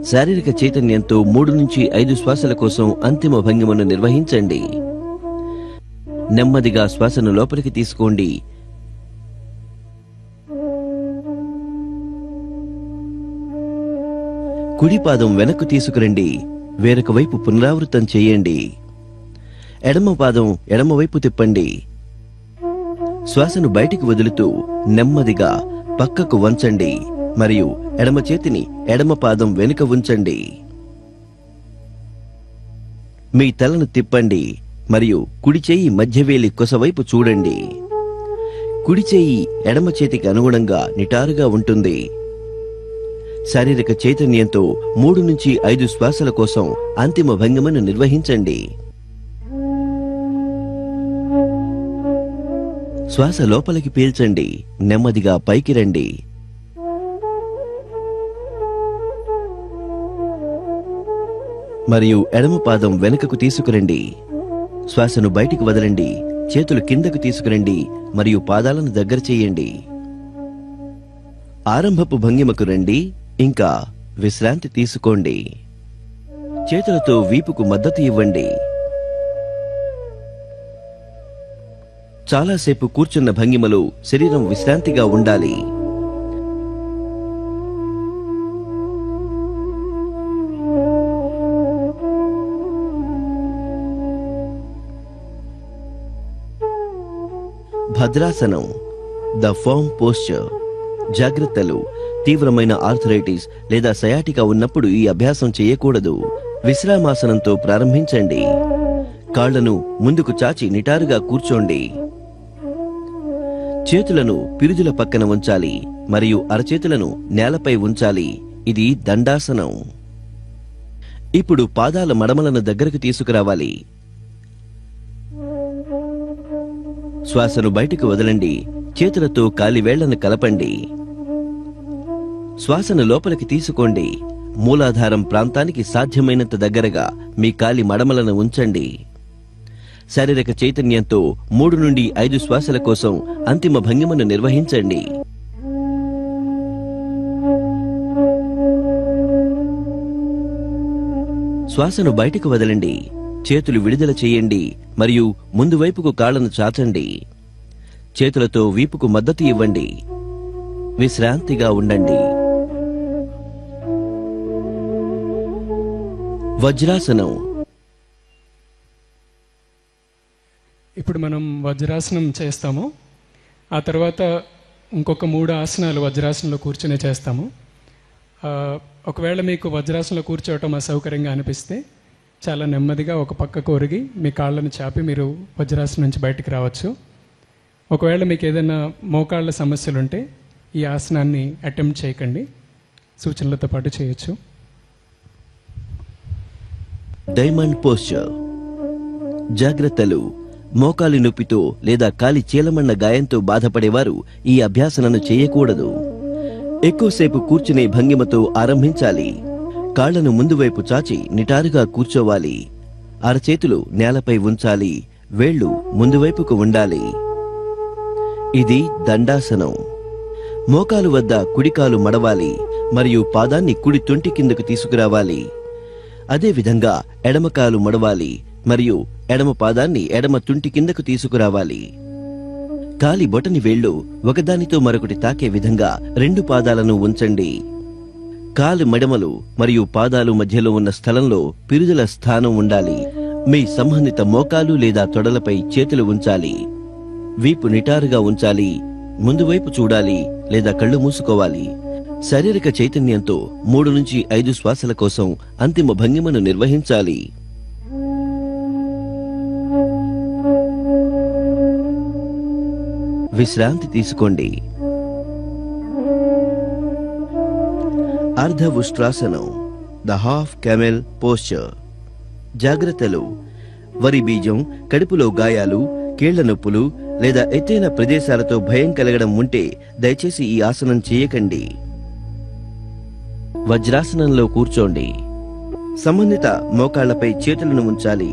శారీరక చైతన్యంతో 3 నుంచి 5 శ్వాసల కోసం అంతిమ భంగిమను నిర్వహించండి. నెమ్మదిగా శ్వాసను లోపలికి తీసుకోండి. కుడి పాదం వెనక్కు తీసుకురండి, వేరొక వైపు పునరావృతం చేయండి. ఎడమ పాదం ఎడమవైపు తిప్పండి. శ్వాసను బయటికి వదులుతూ నెమ్మదిగా పక్కకు వంచండి మరియు ఎడమ చేతిని ఎడమ పాదం వెనుక ఉంచండి. మీ తలను తిప్పండి మరియు కుడి చేయి మధ్యవేలి కొసవైపు చూడండి. కుడి చేయి ఎడమ చేతికి అనుగుణంగా నిటారుగా ఉంటుంది. శారీరక చైతన్యంతో 3 నుంచి 5 శ్వాసల కోసం అంతిమ భంగిమను నిర్వహించండి. శ్వాస లోపలికి పీల్చండి, నెమ్మదిగా పైకి రండి. మరియు ఎడమ పాదం వెనుకకు తీసుకురండి. శ్వాసను బయటికి వదలండి, చేతులు కిందకు తీసుకురండి మరియు పాదాలను దగ్గర చేయండి. ఆరంభపు భంగిమకు రండి, ఇంకా విశ్రాంతి తీసుకోండి. చేతులతో వీపుకు మద్దతు ఇవ్వండి. చాలాసేపు కూర్చున్న భంగిమలో శరీరం విశ్రాంతిగా ఉండాలి. భద్రాసనం, ద ఫర్మ్ పోస్చర్. జాగ్రత్తలు: తీవ్రమైన ఆర్థరైటిస్ లేదా సయాటికా ఉన్నప్పుడు ఈ అభ్యాసం చేయకూడదు. విశ్రామాసనంతో ప్రారంభించండి. కాళ్లను ముందుకు చాచి నిటారుగా కూర్చోండి. చేతులను పిరుజుల పక్కన ఉంచాలి మరియు అరచేతులను నేలపై ఉంచాలి. ఇది దండాసనం. ఇప్పుడు పాదాల మడమలను దగ్గరకు తీసుకురావాలి. శ్వాసను బయటకు వదలండి. చేతులతో కాలివేళ్లను కలపండి. శ్వాసను లోపలికి తీసుకోండి. మూలాధారం ప్రాంతానికి సాధ్యమైనంత దగ్గరగా మీ కాలి మడమలను ఉంచండి. శారీరక చైతన్యంతో 3 నుండి 5 శ్వాసల కోసం అంతిమ భంగిమను నిర్వహించండి. శ్వాసను బయటకు వదలండి. చేతులు విడుదల చేయండి మరియు ముందు వైపుకు కాళ్లను చాచండి. చేతులతో వీపుకు మద్దతు ఇవ్వండి. విశ్రాంతిగా ఉండండి. వజ్రాసనం. ఇప్పుడు మనం వజ్రాసనం చేస్తాము. ఆ తర్వాత ఇంకొక 3 ఆసనాలు వజ్రాసనంలో కూర్చునే చేస్తాము. ఒకవేళ మీకు వజ్రాసనంలో కూర్చోవటం అసౌకర్యంగా అనిపిస్తే చాలా నెమ్మదిగా ఒక పక్కకు ఒరిగి మీ కాళ్ళను చాపి మీరు వజ్రాసనం నుంచి బయటికి రావచ్చు. ఒకవేళ మీకు ఏదైనా మోకాళ్ళ సమస్యలు ఉంటే ఈ ఆసనాన్ని అటెంప్ట్ చేయకండి, సూచనలతో పాటు చేయొచ్చు. Diamond posture. జాగ్రత్తలు: మోకాలి నొప్పితో లేదా కాలి చీలమన్న గాయంతో బాధపడేవారు ఈ అభ్యాసనను చేయకూడదు. ఎక్కువసేపు కూర్చునే భంగిమతో ఆరంభించాలి. కాళ్లను ముందు వైపు చాచి నిటారుగా కూర్చోవాలి. అరచేతులు నేలపై ఉంచాలి. వేళ్లు ముందు వైపుకు ఉండాలి. ఇది దండాసనం. మోకాలు వద్ద కుడికాలు మడవాలి మరియు పాదాన్ని కుడి తొంటి కిందకు తీసుకురావాలి. అదేవిధంగా ఎడమకాలు మడవాలి మరియు ఎడమ పాదాన్ని ఎడమ తుంటి కిందకు తీసుకురావాలి. కాలి బొటని వేళ్లు ఒకదానితో మరొకటి తాకే విధంగా 2 పాదాలను ఉంచండి. కాలు మెడమలు మరియు పాదాలు మధ్యలో ఉన్న స్థలంలో పిరుదుల స్థానం ఉండాలి. మీ సంబంధిత మోకాలు లేదా తొడలపై చేతులు ఉంచాలి. వీపు నిటారుగా ఉంచాలి. ముందు వైపు చూడాలి లేదా కళ్ళు మూసుకోవాలి. శారీరక చైతన్యంతో 3 నుంచి 5 శ్వాసల కోసం అంతిమ భంగిమను నిర్వహించాలి. విశ్రాంతి తీసుకోండి. అర్ధ ఉష్ట్రాసనం, ద హాఫ్ క్యామెల్ పోస్చర్. జాగ్రత్తలు: వరి బీజం, కడుపులో గాయాలు, కీళ్ల నొప్పులు లేదా ఎత్తైన ప్రదేశాలతో భయం కలగడం ఉంటే దయచేసి ఈ ఆసనం చేయకండి. వజ్రాసనంలో కూర్చోండి. సంబంధిత మోకాళ్లపై చేతులను ఉంచాలి.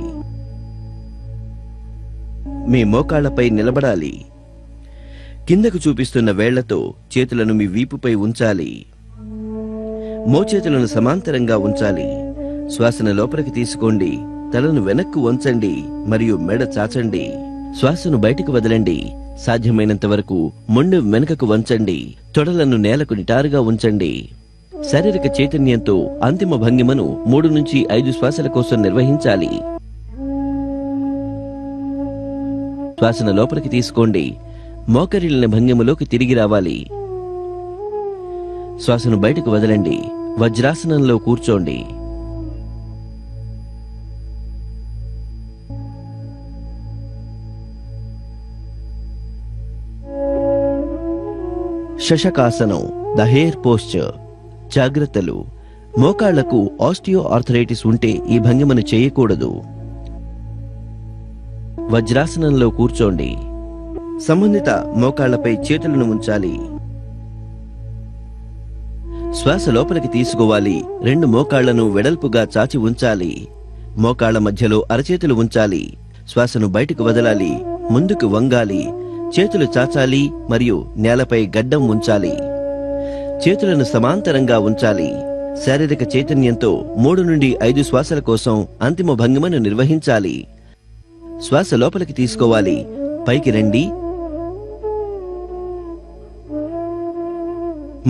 మీ మోకాళ్లపై నిలబడాలి. కిందకు చూపిస్తున్న వేళ్లతో చేతులను మీ వీపుపై ఉంచాలి. మోచేతులను సమాంతరంగా ఉంచాలి. శ్వాసను లోపలికి తీసుకోండి. తలను వెనక్కు వంచండి మరియు మెడ చాచండి. శ్వాసను బయటకు వదలండి. సాధ్యమైనంత వరకు మొండెం వెనుకకు వంచండి. తొడలను నేలకు నిటారుగా ఉంచండి. శారీరక చైతన్యంతో అంతిమ భంగిమను 3 నుంచి 5 శ్వాసల కోసం నిర్వహించాలి. శ్వాసను లోపలికి తీసుకోండి. మోకరిల్లిన భంగిమలోకి తిరిగి రావాలి. శ్వాసను బయటకు వదలండి. వజ్రాసనంలో కూర్చోండి. శశకాసనం, ద హెయిర్ పోస్చర్. జాగ్రత్తలు. మోకాళ్లకు ఆస్టియో ఆర్థరైటిస్ ఉంటే ఈ భంగిమను చేయకూడదు. వజ్రాసనంలో కూర్చోండి. సంబంధిత మోకాళ్లపై చేతులను ఉంచాలి. శ్వాస లోపలికి తీసుకోవాలి. 2 మోకాళ్లను వెడల్పుగా చాచి ఉంచాలి. మోకాళ్ల మధ్యలో అరచేతులు ఉంచాలి. శ్వాసను బయటకు వదలాలి. ముందుకు వంగాలి. చేతులు చాచాలి మరియు నేలపై గడ్డం ఉంచాలి. చేతులను సమాంతరంగా ఉంచాలి. శారీరక చైతన్యంతో 3 నుండి 5 శ్వాసల కోసం అంతిమ భంగిమను నిర్వహించాలి. శ్వాస లోపలికి తీసుకోవాలి. పైకి రండి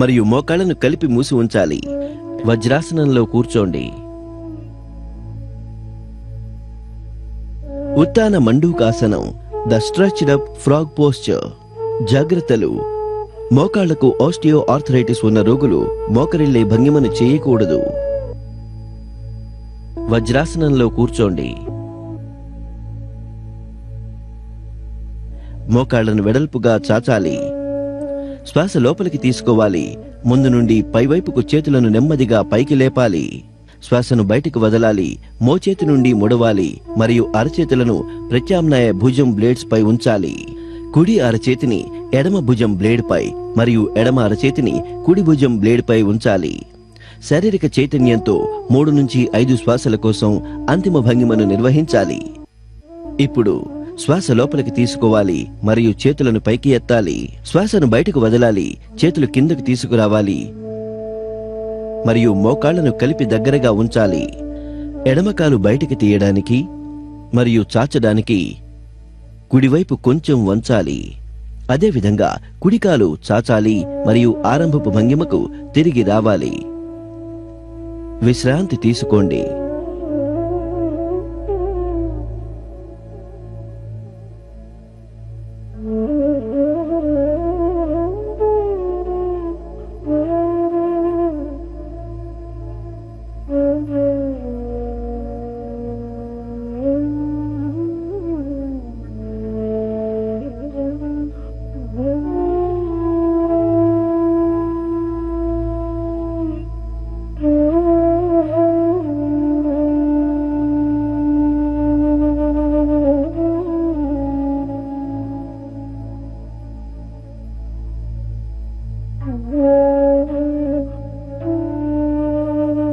మరియు మోకాళ్లను కలిపి మూసి ఉంచాలి. వజ్రాసనంలో కూర్చోండి. ఉత్తాన మండూకాసనం, the stretched up frog posture. జాగ్రత్తలు. మోకాళ్లకు ఆస్టియో ఆర్థరైటిస్ ఉన్న రోగులు మోకరిల్లే భంగిమను చేయకూడదు. వజ్రాసనంలో కూర్చోండి. మోకాళ్లను వెడల్పుగా చాచాలి. శ్వాస లోపలికి తీసుకోవాలి. ముందు నుండి పైవైపుకు చేతులను నెమ్మదిగా పైకి లేపాలి. శ్వాసను బయటకు వదలాలి. మోచేతి నుండి ముడవాలి మరియు అరచేతులను ప్రత్యామ్నాయ భుజం బ్లేడ్స్ పై ఉంచాలి. కుడి అరచేతిని ఎడమ భుజం బ్లేడ్ పై మరియు ఎడమ అరచేతిని కుడి భుజం బ్లేడ్ పై ఉంచాలి. శారీరక చైతన్యంతో 3 నుంచి 5 శ్వాసల కోసం అంతిమ భంగిమను నిర్వహించాలి. ఇప్పుడు శ్వాస లోపలికి తీసుకోవాలి మరియు చేతులను పైకి ఎత్తాలి. శ్వాసను బయటకు వదలాలి. చేతులు కిందకు తీసుకురావాలి మరియు మోకాళ్లను కలిపి దగ్గరగా ఉంచాలి. ఎడమకాలు బయటికి తీయడానికి మరియు చాచడానికి కుడివైపు కొంచెం వంచాలి. అదేవిధంగా కుడికాలు చాచాలి మరియు ఆరంభపు భంగిమకు తిరిగి రావాలి. విశ్రాంతి తీసుకోండి.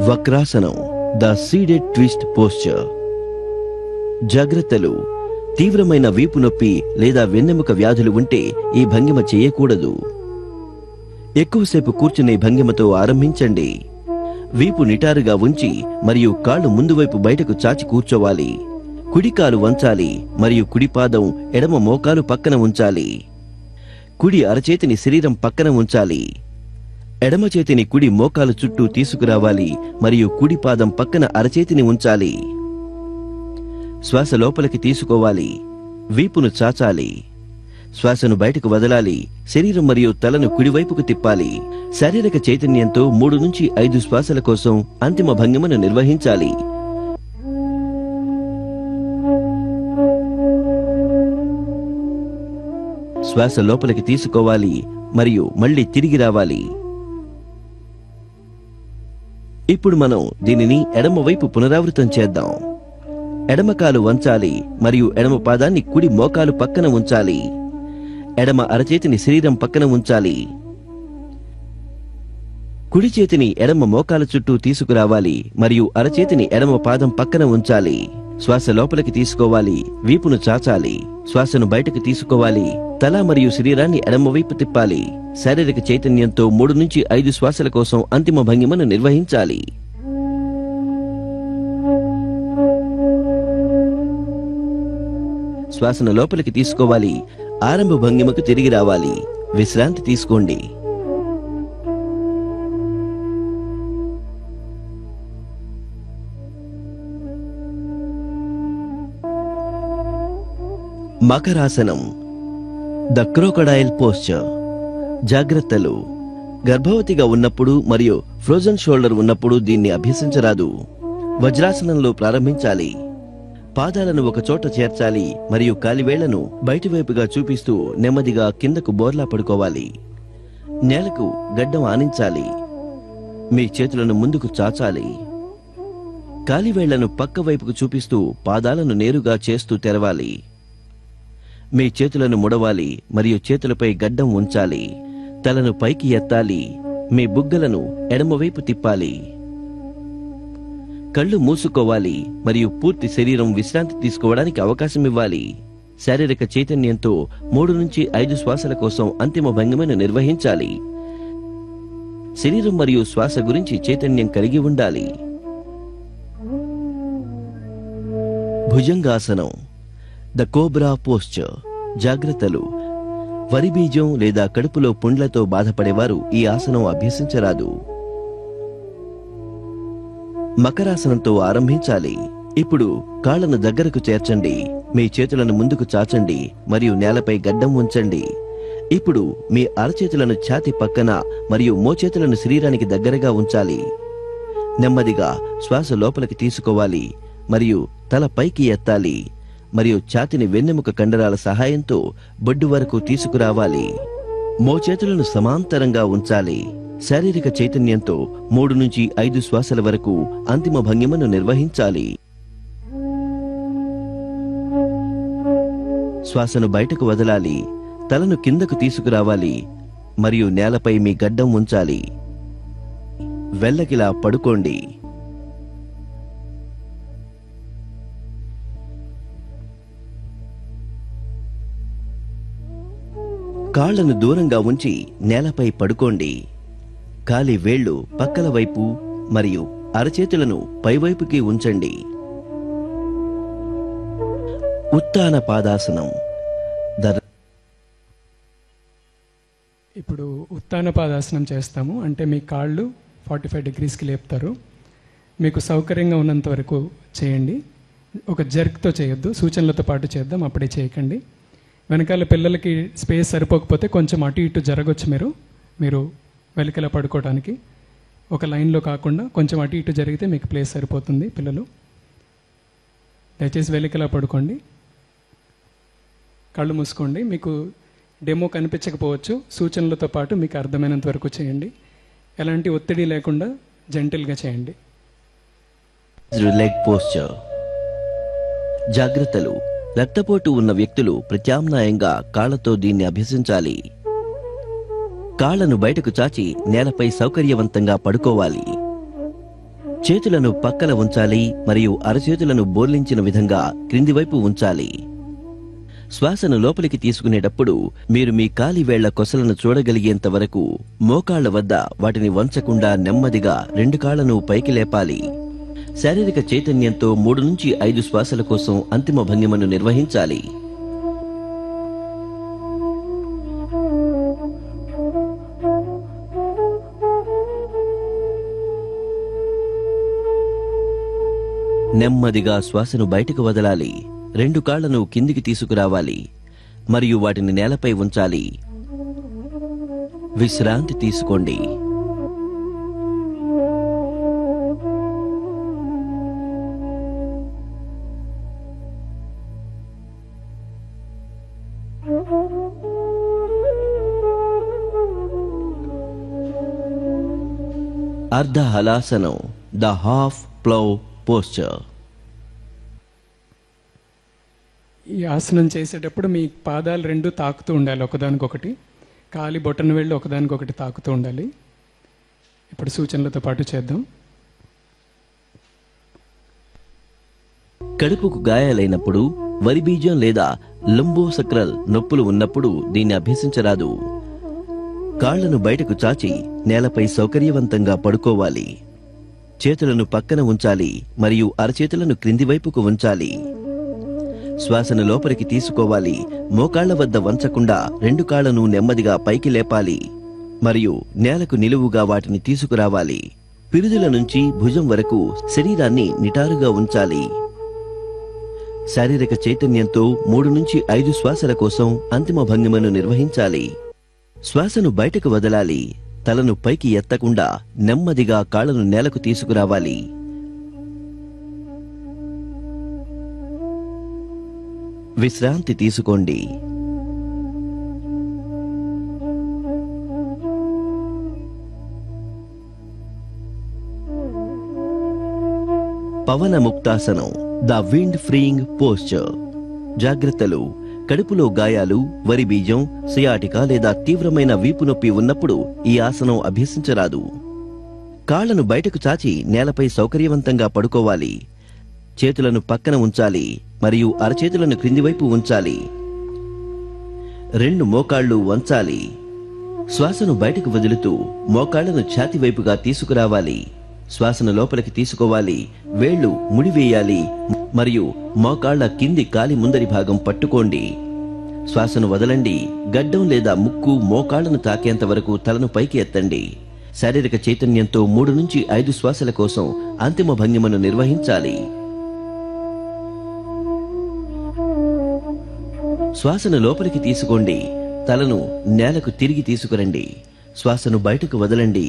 వక్రాసనం, ద సీడెడ్ ట్విస్ట్ పోస్చర్. జాగ్రత్తలు. తీవ్రమైన వీపు నొప్పి లేదా వెన్నెముక వ్యాధులు ఉంటే ఈ భంగిమ చేయకూడదు. ఎక్కువసేపు కూర్చునే భంగిమతో ఆరంభించండి. వీపు నిటారుగా ఉంచి మరియు కాళ్ళు ముందు వైపు బయటకు చాచి కూర్చోవాలి. కుడికాలు వంచాలి మరియు కుడి పాదం ఎడమ మోకాలు పక్కన ఉంచాలి. కుడి అరచేతిని శరీరం పక్కన ఉంచాలి. ఎడమ చేతిని కుడి మోకాలు చుట్టూ తీసుకురావాలి మరియు కుడి పాదం పక్కన అరచేతిని ఉంచాలి. శ్వాస లోపలికి తీసుకోవాలి. వీపును చాచాలి. శ్వాసను బయటకు వదలాలి. శరీరం మరియు తలను కుడివైపుకు తిప్పాలి. శారీరక చైతన్యంతో 3 నుంచి 5 శ్వాసల కోసం అంతిమ భంగిమను నిర్వహించాలి. శ్వాస లోపలికి తీసుకోవాలి మరియు మళ్ళీ తిరిగి రావాలి. ఇప్పుడు మనం దీనిని ఎడమ వైపు పునరావృతం చేద్దాం. ఎడమ కాలు వంచాలి మరియు ఎడమ పాదాన్ని కుడి మోకాలు పక్కన ఉంచాలి. ఎడమ అరచేతిని శరీరం పక్కన ఉంచాలి. కుడి చేతిని ఎడమ మోకాల చుట్టూ తీసుకురావాలి మరియు అరచేతిని ఎడమ పాదం పక్కన ఉంచాలి. శ్వాస లోపలికి తీసుకోవాలి. వీపును చాచాలి. శ్వాసను బయటకు తీసుకోవాలి. తల మరియు శరీరాన్ని ఎడమవైపు తిప్పాలి. శారీరక చైతన్యంతో 3 నుంచి 5 శ్వాసల కోసం అంతిమ భంగిమను నిర్వహించాలి. శ్వాసను లోపలికి తీసుకోవాలి. ఆరంభ భంగిమకు తిరిగి రావాలి. విశ్రాంతి తీసుకోండి. మకరాసనం, ద క్రోకడైల్ పోస్చర్. జాగ్రత్తలు: గర్భవతిగా ఉన్నప్పుడు మరియు ఫ్రోజన్ షోల్డర్ ఉన్నప్పుడు దీన్ని అభ్యసించరాదు. వజ్రాసనంలో ప్రారంభించాలి. పాదాలను ఒక చోట చేర్చాలి మరియు కాలివేళ్లను బయటివైపుగా చూపిస్తూ నెమ్మదిగా కిందకు బోర్లా పడుకోవాలి. నేలకు గడ్డం ఆనించాలి. మీ చేతులను ముందుకు చాచాలి. కాలివేళ్లను పక్క వైపుకు చూపిస్తూ పాదాలను నేరుగా చేస్తూ తెరవాలి. మీ చేతులను ముడవాలి మరియు చేతులపై గడ్డం ఉంచాలి. తలను పైకి ఎత్తాలి. మీ బుగ్గలను ఎడమవైపు తిప్పాలి. కళ్ళు మూసుకోవాలి మరియు పూర్తి శరీరం విశ్రాంతి తీసుకోవడానికి అవకాశం ఇవ్వాలి. శారీరక చైతన్యంతో 3 నుంచి 5 శ్వాసల కోసం అంతిమ భంగిమను నిర్వహించాలి. శరీరం మరియు శ్వాస గురించి చైతన్యం కలిగి ఉండాలి. Bhujangasana, the cobra posture. జాగ్రత్తలు: వరి బీజం లేదా కడుపులో పుండ్లతో బాధపడేవారు ఈ ఆసనం అభ్యసించరాదు. మకరాసనంతో ఆరంభించాలి. ఇప్పుడు కాళ్లను దగ్గరకు చేర్చండి. మీ చేతులను ముందుకు చాచండి మరియు నేలపై గడ్డం ఉంచండి. ఇప్పుడు మీ అరచేతులను ఛాతి పక్కన మరియు మోచేతులను శరీరానికి దగ్గరగా ఉంచాలి. నెమ్మదిగా శ్వాస లోపలికి తీసుకోవాలి మరియు తల పైకి ఎత్తాలి మరియు ఛాతిని వెన్నెముక కండరాల సహాయంతో బొడ్డు వరకు తీసుకురావాలి. మోచేతులను సమాంతరంగా ఉంచాలి. శారీరక చైతన్యంతో 3 నుంచి 5 శ్వాసల వరకు అంతిమ భంగిమను నిర్వహించాలి. శ్వాసను బయటకు వదలాలి. తలను కిందకు తీసుకురావాలి మరియు నేలపై మీ గడ్డం ఉంచాలి. వెల్లకిలా పడుకోండి. కాళ్లను దూరంగా ఉంచి నేలపై పడుకోండి. కాలి వేళ్లు పక్కల వైపు మరియు అరచేతులను పైవైపుకి ఉంచండి. ఉత్తాన పాదాసనం. ఇప్పుడు ఉత్తాన పాదాసనం చేస్తాము. అంటే మీ కాళ్ళు 45 డిగ్రీస్కి లేపుతారు. మీకు సౌకర్యంగా ఉన్నంత వరకు చేయండి. ఒక జర్క్తో చేయొద్దు, సూచనలతో పాటు చేద్దాం, అప్పుడే చేయకండి. వెనకాల పిల్లలకి స్పేస్ సరిపోకపోతే కొంచెం అటు ఇటు జరగవచ్చు. మీరు వెలికలా పడుకోవడానికి ఒక లైన్లో కాకుండా కొంచెం అటు ఇటు జరిగితే మీకు ప్లేస్ సరిపోతుంది. పిల్లలు దయచేసి వెలికలా పడుకోండి. కళ్ళు మూసుకోండి. మీకు డెమో కనిపించకపోవచ్చు, సూచనలతో పాటు మీకు అర్థమైనంత వరకు చేయండి. ఎలాంటి ఒత్తిడి లేకుండా జెంటిల్గా చేయండి. Leg posture. జాగ్రత్తలు: రక్తపోటు ఉన్న వ్యక్తులు ప్రత్యామ్నాయంగా కాళ్లతో దీన్ని అభ్యసించాలి. కాళ్లను బయటకు చాచి నేలపై సౌకర్యవంతంగా పడుకోవాలి. చేతులను పక్కన ఉంచాలి మరియు అరచేతులను బోర్లించిన విధంగా క్రిందివైపు ఉంచాలి. శ్వాసను లోపలికి తీసుకునేటప్పుడు మీరు మీ కాలి వేళ్ల కొసలను చూడగలిగేంత వరకు మోకాళ్ల వద్ద వాటిని వంచకుండా నెమ్మదిగా 2 కాళ్లను పైకి లేపాలి. శారీరక చైతన్యంతో 3 నుంచి 5 శ్వాసల కోసం అంతిమ భంగిమను నిర్వహించాలి. నెమ్మదిగా శ్వాసను బయటకు వదలాలి. 2 కాళ్లను కిందికి తీసుకురావాలి మరియు వాటిని నేలపై ఉంచాలి. విశ్రాంతి తీసుకోండి. అర్ధ హలాసనం, ద హాఫ్ ప్లౌ పోస్చర్. ఈ ఆసనం చేసేటప్పుడు మీ పాదాలు 2 తాకుతూ ఉండాలి ఒకదానికొకటి. కాలి బొటన వేళ్ళు ఒకదానికొకటి తాకుతూ ఉండాలి. ఇప్పుడు సూచనలతో పాటు చేద్దాం. కడుపుకు గాయాలైనప్పుడు, వరి బీజం లేదా లంబోసక్రల్ నొప్పులు ఉన్నప్పుడు దీన్ని అభ్యసించరాదు. కాళ్లను బయటకు చాచి నేలపై సౌకర్యవంతంగా పడుకోవాలి. చేతులను పక్కన ఉంచాలి మరియు అరచేతులను క్రింది వైపుకు ఉంచాలి. శ్వాసను లోపలికి తీసుకోవాలి. మోకాళ్ల వద్ద వంచకుండా 2 కాళ్లను నెమ్మదిగా పైకి లేపాలి మరియు నేలకు నిలువుగా వాటిని తీసుకురావాలి. పిరుదుల నుంచి భుజం వరకు శరీరాన్ని నిటారుగా ఉంచాలి. శారీరక చైతన్యంతో 3 నుంచి 5 శ్వాసల కోసం అంతిమ భంగిమను నిర్వహించాలి. శ్వాసను బయటకు వదలాలి. తలను పైకి ఎత్తకుండా నెమ్మదిగా కాళ్లను నేలకు తీసుకురావాలి. విశ్రాంతి తీసుకోండి. పవన ముక్తాసనం, ద విండ్ ఫ్రీయింగ్ పోస్చర్. జాగ్రత్తలు: కడుపులో గాయాలు, వరి బీజం, సియాటికా లేదా తీవ్రమైన వీపు నొప్పి ఉన్నప్పుడు ఈ ఆసనం అభ్యసించరాదు. కాళ్లను బయటకు చాచి నేలపై సౌకర్యవంతంగా పడుకోవాలి. చేతులను పక్కన ఉంచాలి మరియు అరచేతులను క్రిందివైపు ఉంచాలి. 2 మోకాళ్లు వంచాలి. శ్వాసను బయటకు వదులుతూ మోకాళ్లను ఛాతీ వైపుగా తీసుకురావాలి. శ్వాసను లోపలికి తీసుకోవాలి. వేళ్లు ముడివేయాలి మరియు మోకాళ్ల కింది కాలి ముందరి భాగం పట్టుకోండి. శ్వాసను వదలండి. గడ్డం లేదా ముక్కు మోకాళ్లను తాకేంత వరకు తలను పైకి ఎత్తండి. శారీరక చైతన్యంతో 3 నుంచి 5 శ్వాసల కోసం అంతిమ భంగిమను నిర్వహించాలి. శ్వాసను లోపలికి తీసుకోండి. తలను నేలకు తిరిగి తీసుకురండి. శ్వాసను బయటకు వదలండి.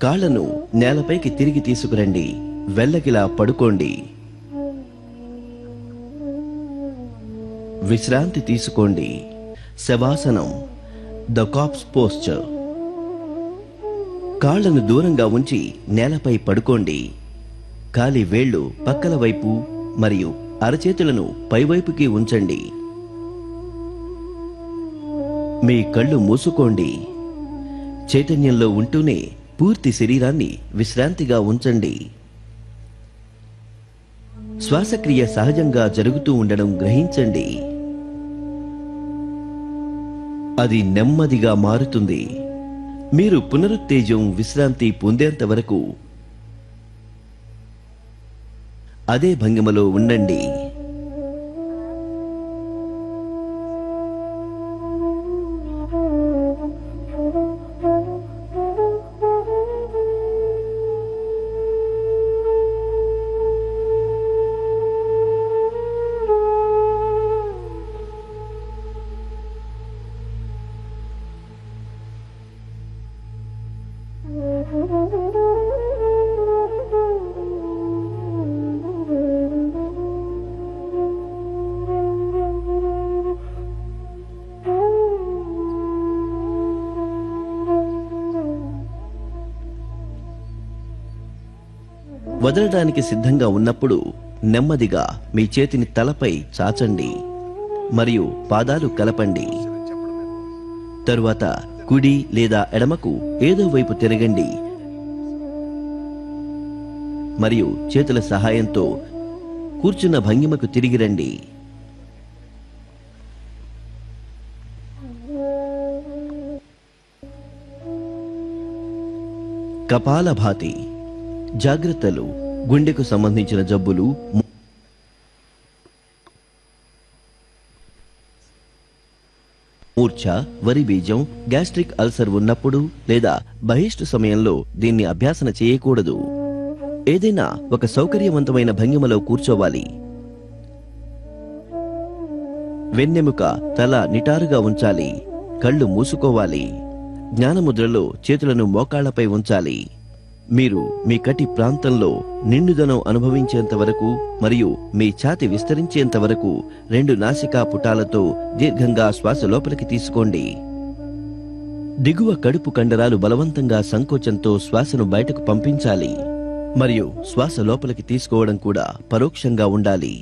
కాళ్లను నేలపైకి తిరిగి తీసుకురండి. వెల్లకిలా పడుకోండి. విశ్రాంతి తీసుకోండి. శవాసనం, ద కాప్స్ పోస్చర్. కాళ్లను దూరంగా ఉంచి నేలపై పడుకోండి. కాలి వేళ్లు పక్కల వైపు మరియు అరచేతులను పైవైపుకి ఉంచండి. మీ కళ్ళు మూసుకోండి. చైతన్యంలో ఉంటూనే పూర్తి శరీరాన్ని విశ్రాంతిగా ఉంచండి. శ్వాసక్రియ సహజంగా జరుగుతూ ఉండడం గ్రహించండి. అది నెమ్మదిగా మారుతుంది. మీరు పునరుత్తేజం, విశ్రాంతి పొందేంత వరకు అదే భంగిమలో ఉండండి. వదలడానికి సిద్ధంగా ఉన్నప్పుడు నెమ్మదిగా మీ చేతిని తలపై చాచండి మరియు పాదాలు కలపండి. తరువాత కుడి లేదా ఎడమకు ఏదో వైపు తిరగండి మరియు చేతుల సహాయంతో కూర్చున్న భంగిమకు తిరిగి రండి. కపాలభాతి. జాగ్రత్తలు: గుండెకు సంబంధించిన జబ్బులు, మూర్ఛ, వరి బీజం, గ్యాస్ట్రిక్ అల్సర్ ఉన్నప్పుడు లేదా బహిష్టు సమయంలో దీన్ని అభ్యాసన చేయకూడదు. ఏదైనా ఒక సౌకర్యవంతమైన భంగిమలో కూర్చోవాలి. వెన్నెముక, తల నిటారుగా ఉంచాలి. కళ్ళు మూసుకోవాలి. జ్ఞానముద్రలో చేతులను మోకాళ్లపై ఉంచాలి. మీరు మీ కటి ప్రాంతంలో నిండుదనం అనుభవించేంత వరకు మరియు మీ ఛాతి విస్తరించేంత వరకు 2 నాసికా పుటాలతో దీర్ఘంగా శ్వాస లోపలికి తీసుకోండి. దిగువ కడుపు కండరాలు బలవంతంగా సంకోచంతో శ్వాసను బయటకు పంపించాలి మరియు శ్వాస లోపలికి తీసుకోవడం కూడా పరోక్షంగా ఉండాలి.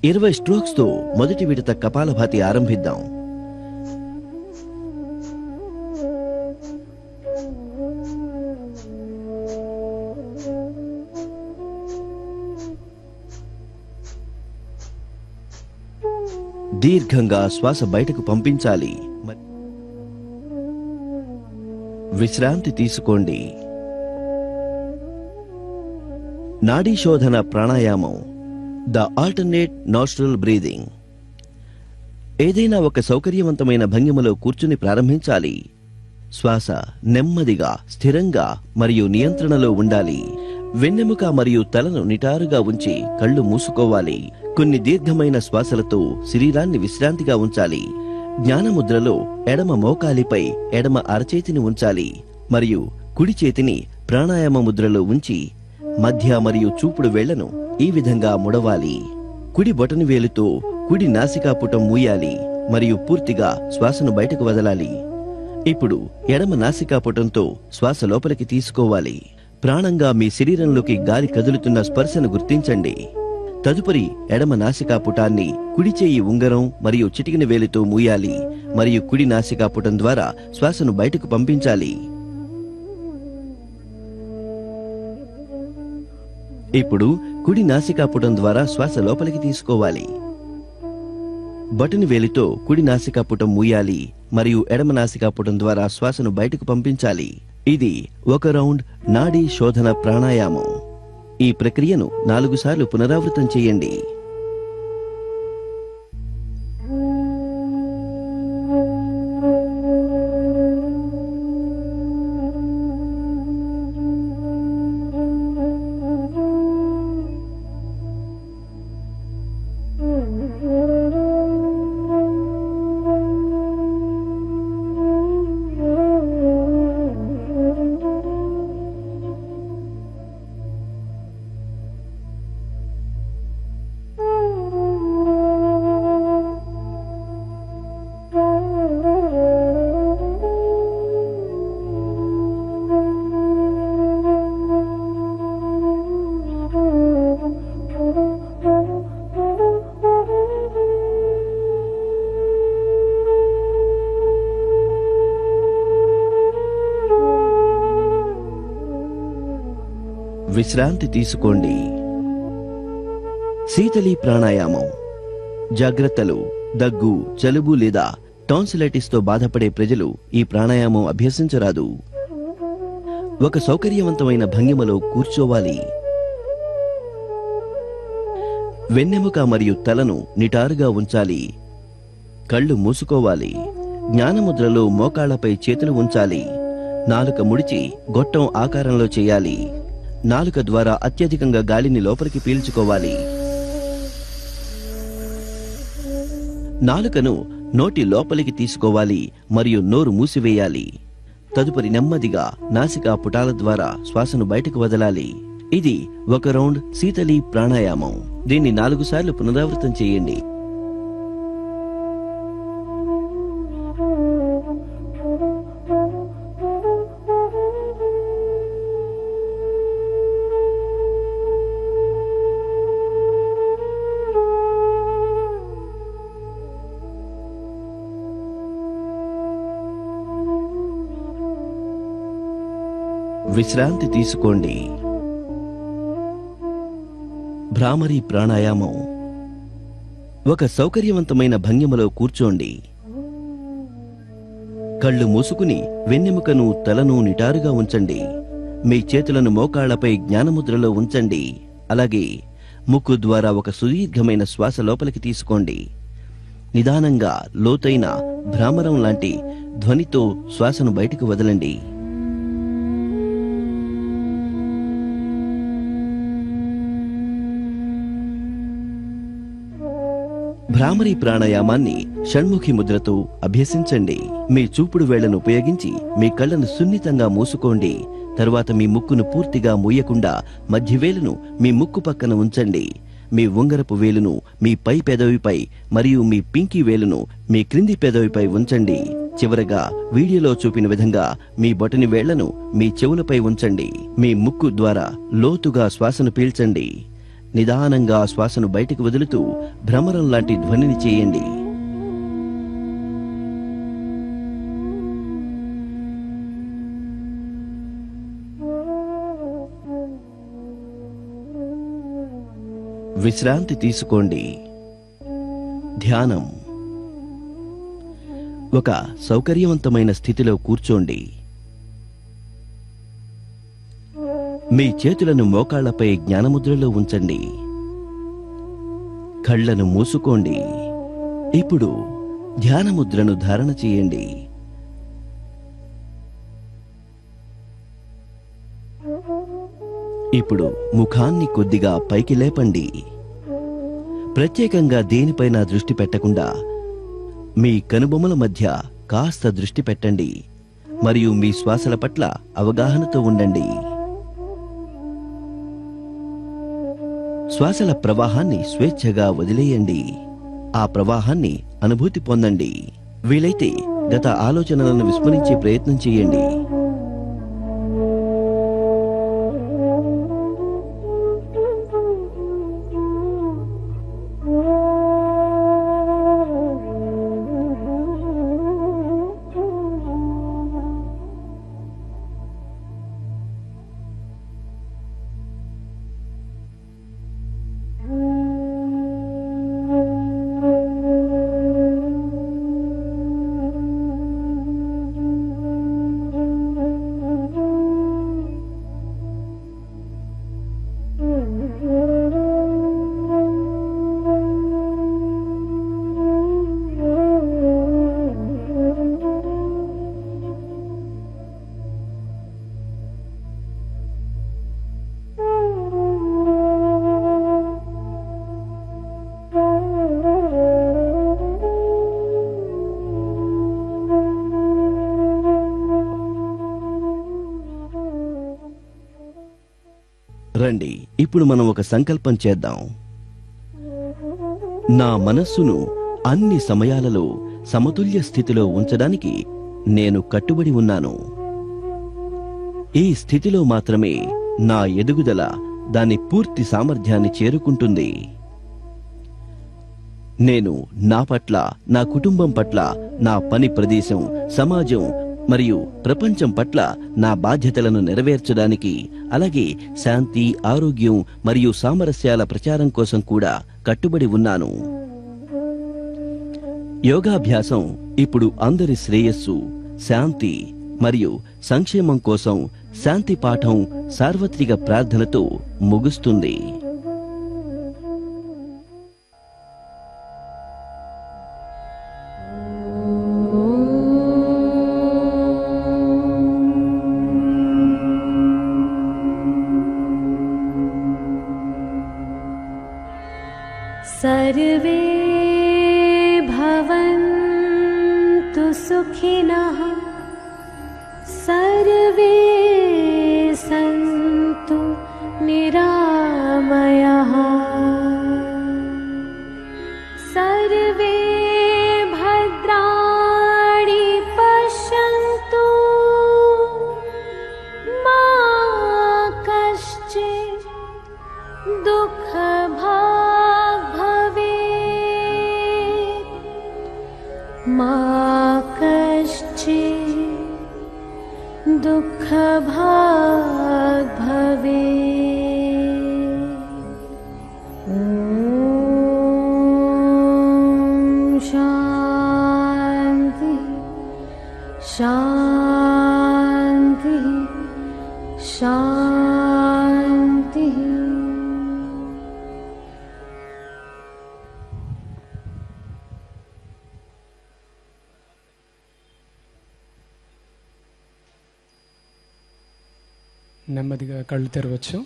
20 స్ట్రోక్స్ తో మొదటి విడత కపాలభాతి ఆరంభిద్దాం. దీర్ఘంగా శ్వాస బయటకు పంపించాలి. విశ్రాంతి తీసుకోండి. నాడీ శోధన ప్రాణాయామం, ద ఆల్టర్నేట్ నాస్ట్రల్ బ్రీదింగ్. ఏదైనా ఒక సౌకర్యవంతమైన భంగిమలో కూర్చుని ప్రారంభించాలి. శ్వాస నెమ్మదిగా, స్థిరంగా మరియు నియంత్రణలో ఉండాలి. వెన్నెముక మరియు తలను నిటారుగా ఉంచి కళ్ళు మూసుకోవాలి. కొన్ని దీర్ఘమైన శ్వాసలతో శరీరాన్ని విశ్రాంతిగా ఉంచాలి. జ్ఞానముద్రలో ఎడమ మోకాలిపై ఎడమ అరచేతిని ఉంచాలి మరియు కుడి చేతిని ప్రాణాయామ ముద్రలో ఉంచి మధ్య మరియు చూపుడు వేళ్లను ఈ విధంగా ముడవాలి. కుడి బొటని వేలుతో కుడి నాసికాపుటం మూయాలి మరియు పూర్తిగా శ్వాసను బయటకు వదలాలి. ఇప్పుడు ఎడమ నాసికాపుటంతో శ్వాస లోపలికి తీసుకోవాలి. ప్రాణంగా మీ శరీరంలోకి గాలి కదులుతున్న స్పర్శను గుర్తించండి. తదుపరి ఎడమ నాసికాపుటాన్ని కుడి చేయి ఉంగరం మరియు చిటికిన వేలితో మూయాలి మరియు కుడి నాసికాపుటం ద్వారా శ్వాసను బయటకు పంపించాలి. ఇప్పుడు కుడి నాసికాపుటం ద్వారా శ్వాస లోపలికి తీసుకోవాలి. బటన్ వేలితో కుడి నాసికాపుటం మూయాలి మరియు ఎడమ నాసికాపుటం ద్వారా శ్వాసను బయటకు పంపించాలి. ఇది ఒక రౌండ్ నాడీ శోధన ప్రాణాయామం. ఈ ప్రక్రియను 4 సార్లు పునరావృతం చేయండి. విశ్రాంతి తీసుకోండి. శీతలి ప్రాణాయామం. జాగ్రత్తలు. దగ్గు, జలుబు లేదా టాన్సిలైటిస్ తో బాధపడే ప్రజలు ఈ ప్రాణాయామం అభ్యసించరాదు. ఒక సౌకర్యవంతమైన భంగిమలో కూర్చోవాలి. వెన్నెముక మరియు తలను నిటారుగా ఉంచాలి. కళ్ళు మూసుకోవాలి. జ్ఞానముద్రలో మోకాళ్లపై చేతులు ఉంచాలి. నాలుక ముడిచి గొట్టం ఆకారంలో చేయాలి. నాలుక ద్వారా అత్యధికంగా గాలిని లోపలికి పీల్చుకోవాలి. నాలుకను నోటి లోపలికి తీసుకోవాలి మరియు నోరు మూసివేయాలి. తదుపరి నెమ్మదిగా నాసికా పుటాల ద్వారా శ్వాసను బయటకు వదలాలి. ఇది ఒక రౌండ్ శీతలి ప్రాణాయామం. దీన్ని 4 సార్లు పునరావృతం చేయండి. విశ్రాంతి తీసుకోండి. భ్రామరి ప్రాణాయామం. ఒక సౌకర్యవంతమైన భంగిమలో కూర్చోండి. కళ్ళు మూసుకుని వెన్నెముకను తలను నిటారుగా ఉంచండి. మీ చేతులను మోకాళ్లపై జ్ఞానముద్రలో ఉంచండి. అలాగే ముక్కు ద్వారా ఒక సుదీర్ఘమైన శ్వాస లోపలికి తీసుకోండి. నిదానంగా లోతైన భ్రామరం లాంటి ధ్వనితో శ్వాసను బయటకు వదలండి. భ్రామరి ప్రాణాయామాన్ని షణ్ముఖి ముద్రతో అభ్యసించండి. మీ చూపుడు వేళ్లను ఉపయోగించి మీ కళ్ళను సున్నితంగా మూసుకోండి. తరువాత మీ ముక్కును పూర్తిగా మూయకుండా మధ్యవేలును మీ ముక్కు పక్కన ఉంచండి. మీ ఉంగరపు వేలును మీ పై పెదవిపై మరియు మీ పింకీ వేలును మీ క్రింది పెదవిపై ఉంచండి. చివరగా వీడియోలో చూపిన విధంగా మీ బొటని వేళ్లను మీ చెవులపై ఉంచండి. మీ ముక్కు ద్వారా లోతుగా శ్వాసను పీల్చండి. నిదానంగా శ్వాసను బయటకు వదులుతూ భ్రమరం లాంటి ధ్వనిని చేయండి. విశ్రాంతి తీసుకోండి. ధ్యానం. ఒక సౌకర్యవంతమైన స్థితిలో కూర్చోండి. మీ చేతులను మోకాళ్లపై జ్ఞానముద్రలో ఉంచండి. కళ్లను మూసుకోండి. ఇప్పుడు ధ్యానముద్రను ధారణ చేయండి. ఇప్పుడు ముఖాన్ని కొద్దిగా పైకి లేపండి. ప్రత్యేకంగా దేనిపైన దృష్టి పెట్టకుండా మీ కనుబొమ్మల మధ్య కాస్త దృష్టి పెట్టండి మరియు మీ శ్వాసల పట్ల అవగాహనతో ఉండండి. శ్వాసల ప్రవాహాన్ని స్వేచ్ఛగా వదిలేయండి. ఆ ప్రవాహాన్ని అనుభూతి పొందండి. వీలైతే గత ఆలోచనలను విస్మరించే ప్రయత్నం చేయండి. రండి, ఇప్పుడు మనం ఒక సంకల్పం చేద్దాం. నా మనస్సును అన్ని సమయాలలో సమతుల్య స్థితిలో ఉంచడానికి నేను కట్టుబడి ఉన్నాను. ఈ స్థితిలో మాత్రమే నా ఎదుగుదల దాని పూర్తి సామర్థ్యాన్ని చేరుకుంటుంది. నేను నా పట్ల, నా కుటుంబం పట్ల, నా పని ప్రదేశం, సమాజం మరియు ప్రపంచం పట్ల నా బాధ్యతలను నెరవేర్చడానికి, అలాగే శాంతి, ఆరోగ్యం మరియు సామరస్యాల ప్రచారం కోసం కూడా కట్టుబడి ఉన్నాను. యోగాభ్యాసం ఇప్పుడు అందరి శ్రేయస్సు, శాంతి మరియు సంక్షేమం కోసం శాంతి పాఠం సార్వత్రిక ప్రార్థనతో ముగుస్తుంది. सर्वे भवन्तु सुखिनः, सर्वे सन्तु निरामयाः, सर्वे भद्राणि पश्यन्तु, मा कश्चित् दुःखभाग् भवेत्, मा कश्चित् दुःखभाग् भवेत्। ॐ शान्ति शान्ति शान्ति। నెమ్మదిగా కళ్ళు తెరవచ్చు.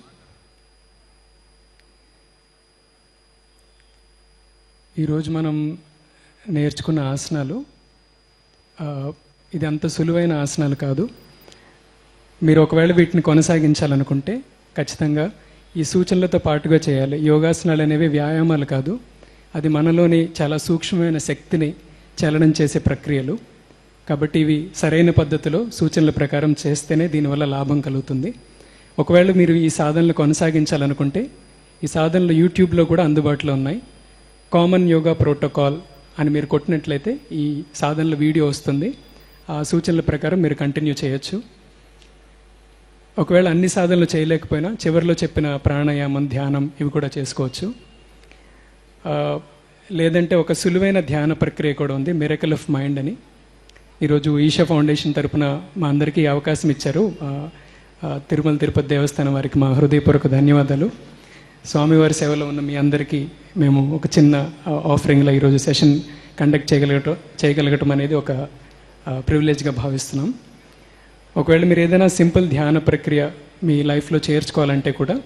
ఈరోజు మనం నేర్చుకున్న ఆసనాలు ఇది అంత సులువైన ఆసనాలు కాదు. మీరు ఒకవేళ వీటిని కొనసాగించాలనుకుంటే ఖచ్చితంగా ఈ సూచనలతో పాటుగా చేయాలి. యోగాసనాలు అనేవి వ్యాయామాలు కాదు, అది మనలోని చాలా సూక్ష్మమైన శక్తిని చలనం చేసే ప్రక్రియలు. కాబట్టి ఇవి సరైన పద్ధతిలో సూచనల ప్రకారం చేస్తేనే దీనివల్ల లాభం కలుగుతుంది. ఒకవేళ మీరు ఈ సాధనలు కొనసాగించాలనుకుంటే ఈ సాధనలు యూట్యూబ్లో కూడా అందుబాటులో ఉన్నాయి. కామన్ యోగా ప్రోటోకాల్ అని మీరు కొట్టినట్లయితే ఈ సాధనల వీడియో వస్తుంది. ఆ సూచనల ప్రకారం మీరు కంటిన్యూ చేయొచ్చు. ఒకవేళ అన్ని సాధనలు చేయలేకపోయినా చివరిలో చెప్పిన ప్రాణాయామం, ధ్యానం ఇవి కూడా చేసుకోవచ్చు. లేదంటే ఒక సులువైన ధ్యాన ప్రక్రియ కూడా ఉంది, మిరకల్ ఆఫ్ మైండ్ అని. ఈరోజు ఈషా ఫౌండేషన్ తరపున మా అందరికీ అవకాశం ఇచ్చారు. తిరుమల తిరుపతి దేవస్థానం వారికి మా హృదయపూర్వక ధన్యవాదాలు. స్వామివారి సేవలో ఉన్న మీ అందరికీ మేము ఒక చిన్న ఆఫరింగ్లో ఈరోజు సెషన్ కండక్ట్ చేయగలగటం అనేది ఒక ప్రివిలేజ్గా భావిస్తున్నాం. ఒకవేళ మీరు ఏదైనా సింపుల్ ధ్యాన ప్రక్రియ మీ లైఫ్లో చేర్చుకోవాలంటే కూడా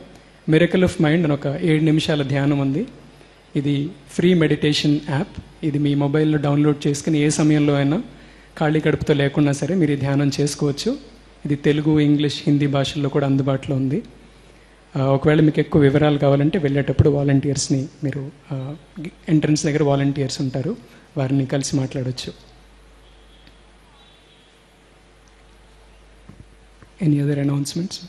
మిరకల్ ఆఫ్ మైండ్ అని ఒక 7 నిమిషాల ధ్యానం ఉంది. ఇది ఫ్రీ మెడిటేషన్ యాప్. ఇది మీ మొబైల్లో డౌన్లోడ్ చేసుకుని ఏ సమయంలో అయినా ఖాళీ కడుపుతో లేకున్నా సరే మీరు ఈ ధ్యానం చేసుకోవచ్చు. ఇది తెలుగు, ఇంగ్లీష్, హిందీ భాషల్లో కూడా అందుబాటులో ఉంది. ఒకవేళ మీకు ఎక్కువ వివరాలు కావాలంటే వెళ్ళేటప్పుడు వాలంటీర్స్ని మీరు ఎంట్రన్స్ దగ్గర వాలంటీర్స్ ఉంటారు, వారిని కలిసి మాట్లాడవచ్చు. Any other announcements?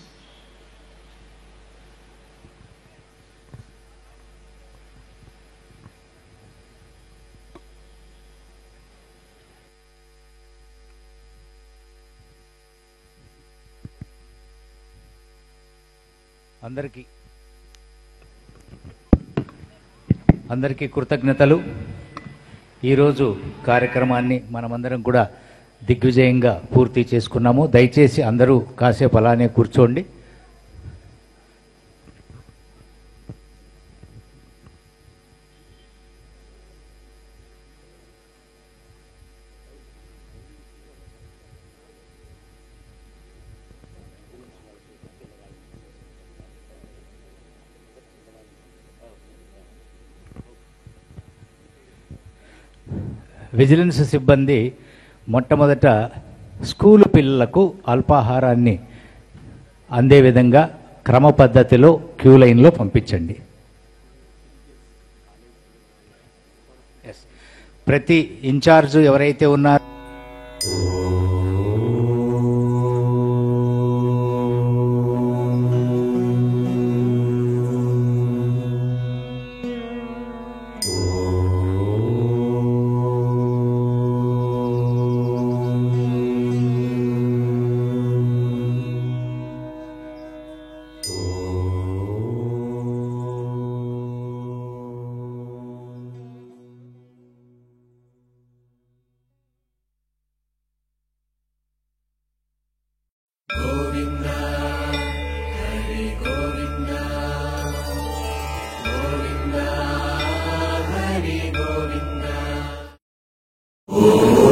అందరికీ కృతజ్ఞతలు. ఈరోజు కార్యక్రమాన్ని మనమందరం కూడా దిగ్విజయంగా పూర్తి చేసుకున్నాము. దయచేసి అందరూ కాసేపు అలానే కూర్చోండి. విజిలెన్స్ సిబ్బంది మొట్టమొదట స్కూలు పిల్లలకు అల్పాహారాన్ని అందే విధంగా క్రమ పద్ధతిలో క్యూ లైన్లో పంపించండి. ప్రతి ఇన్ఛార్జు ఎవరైతే ఉన్నారో Oh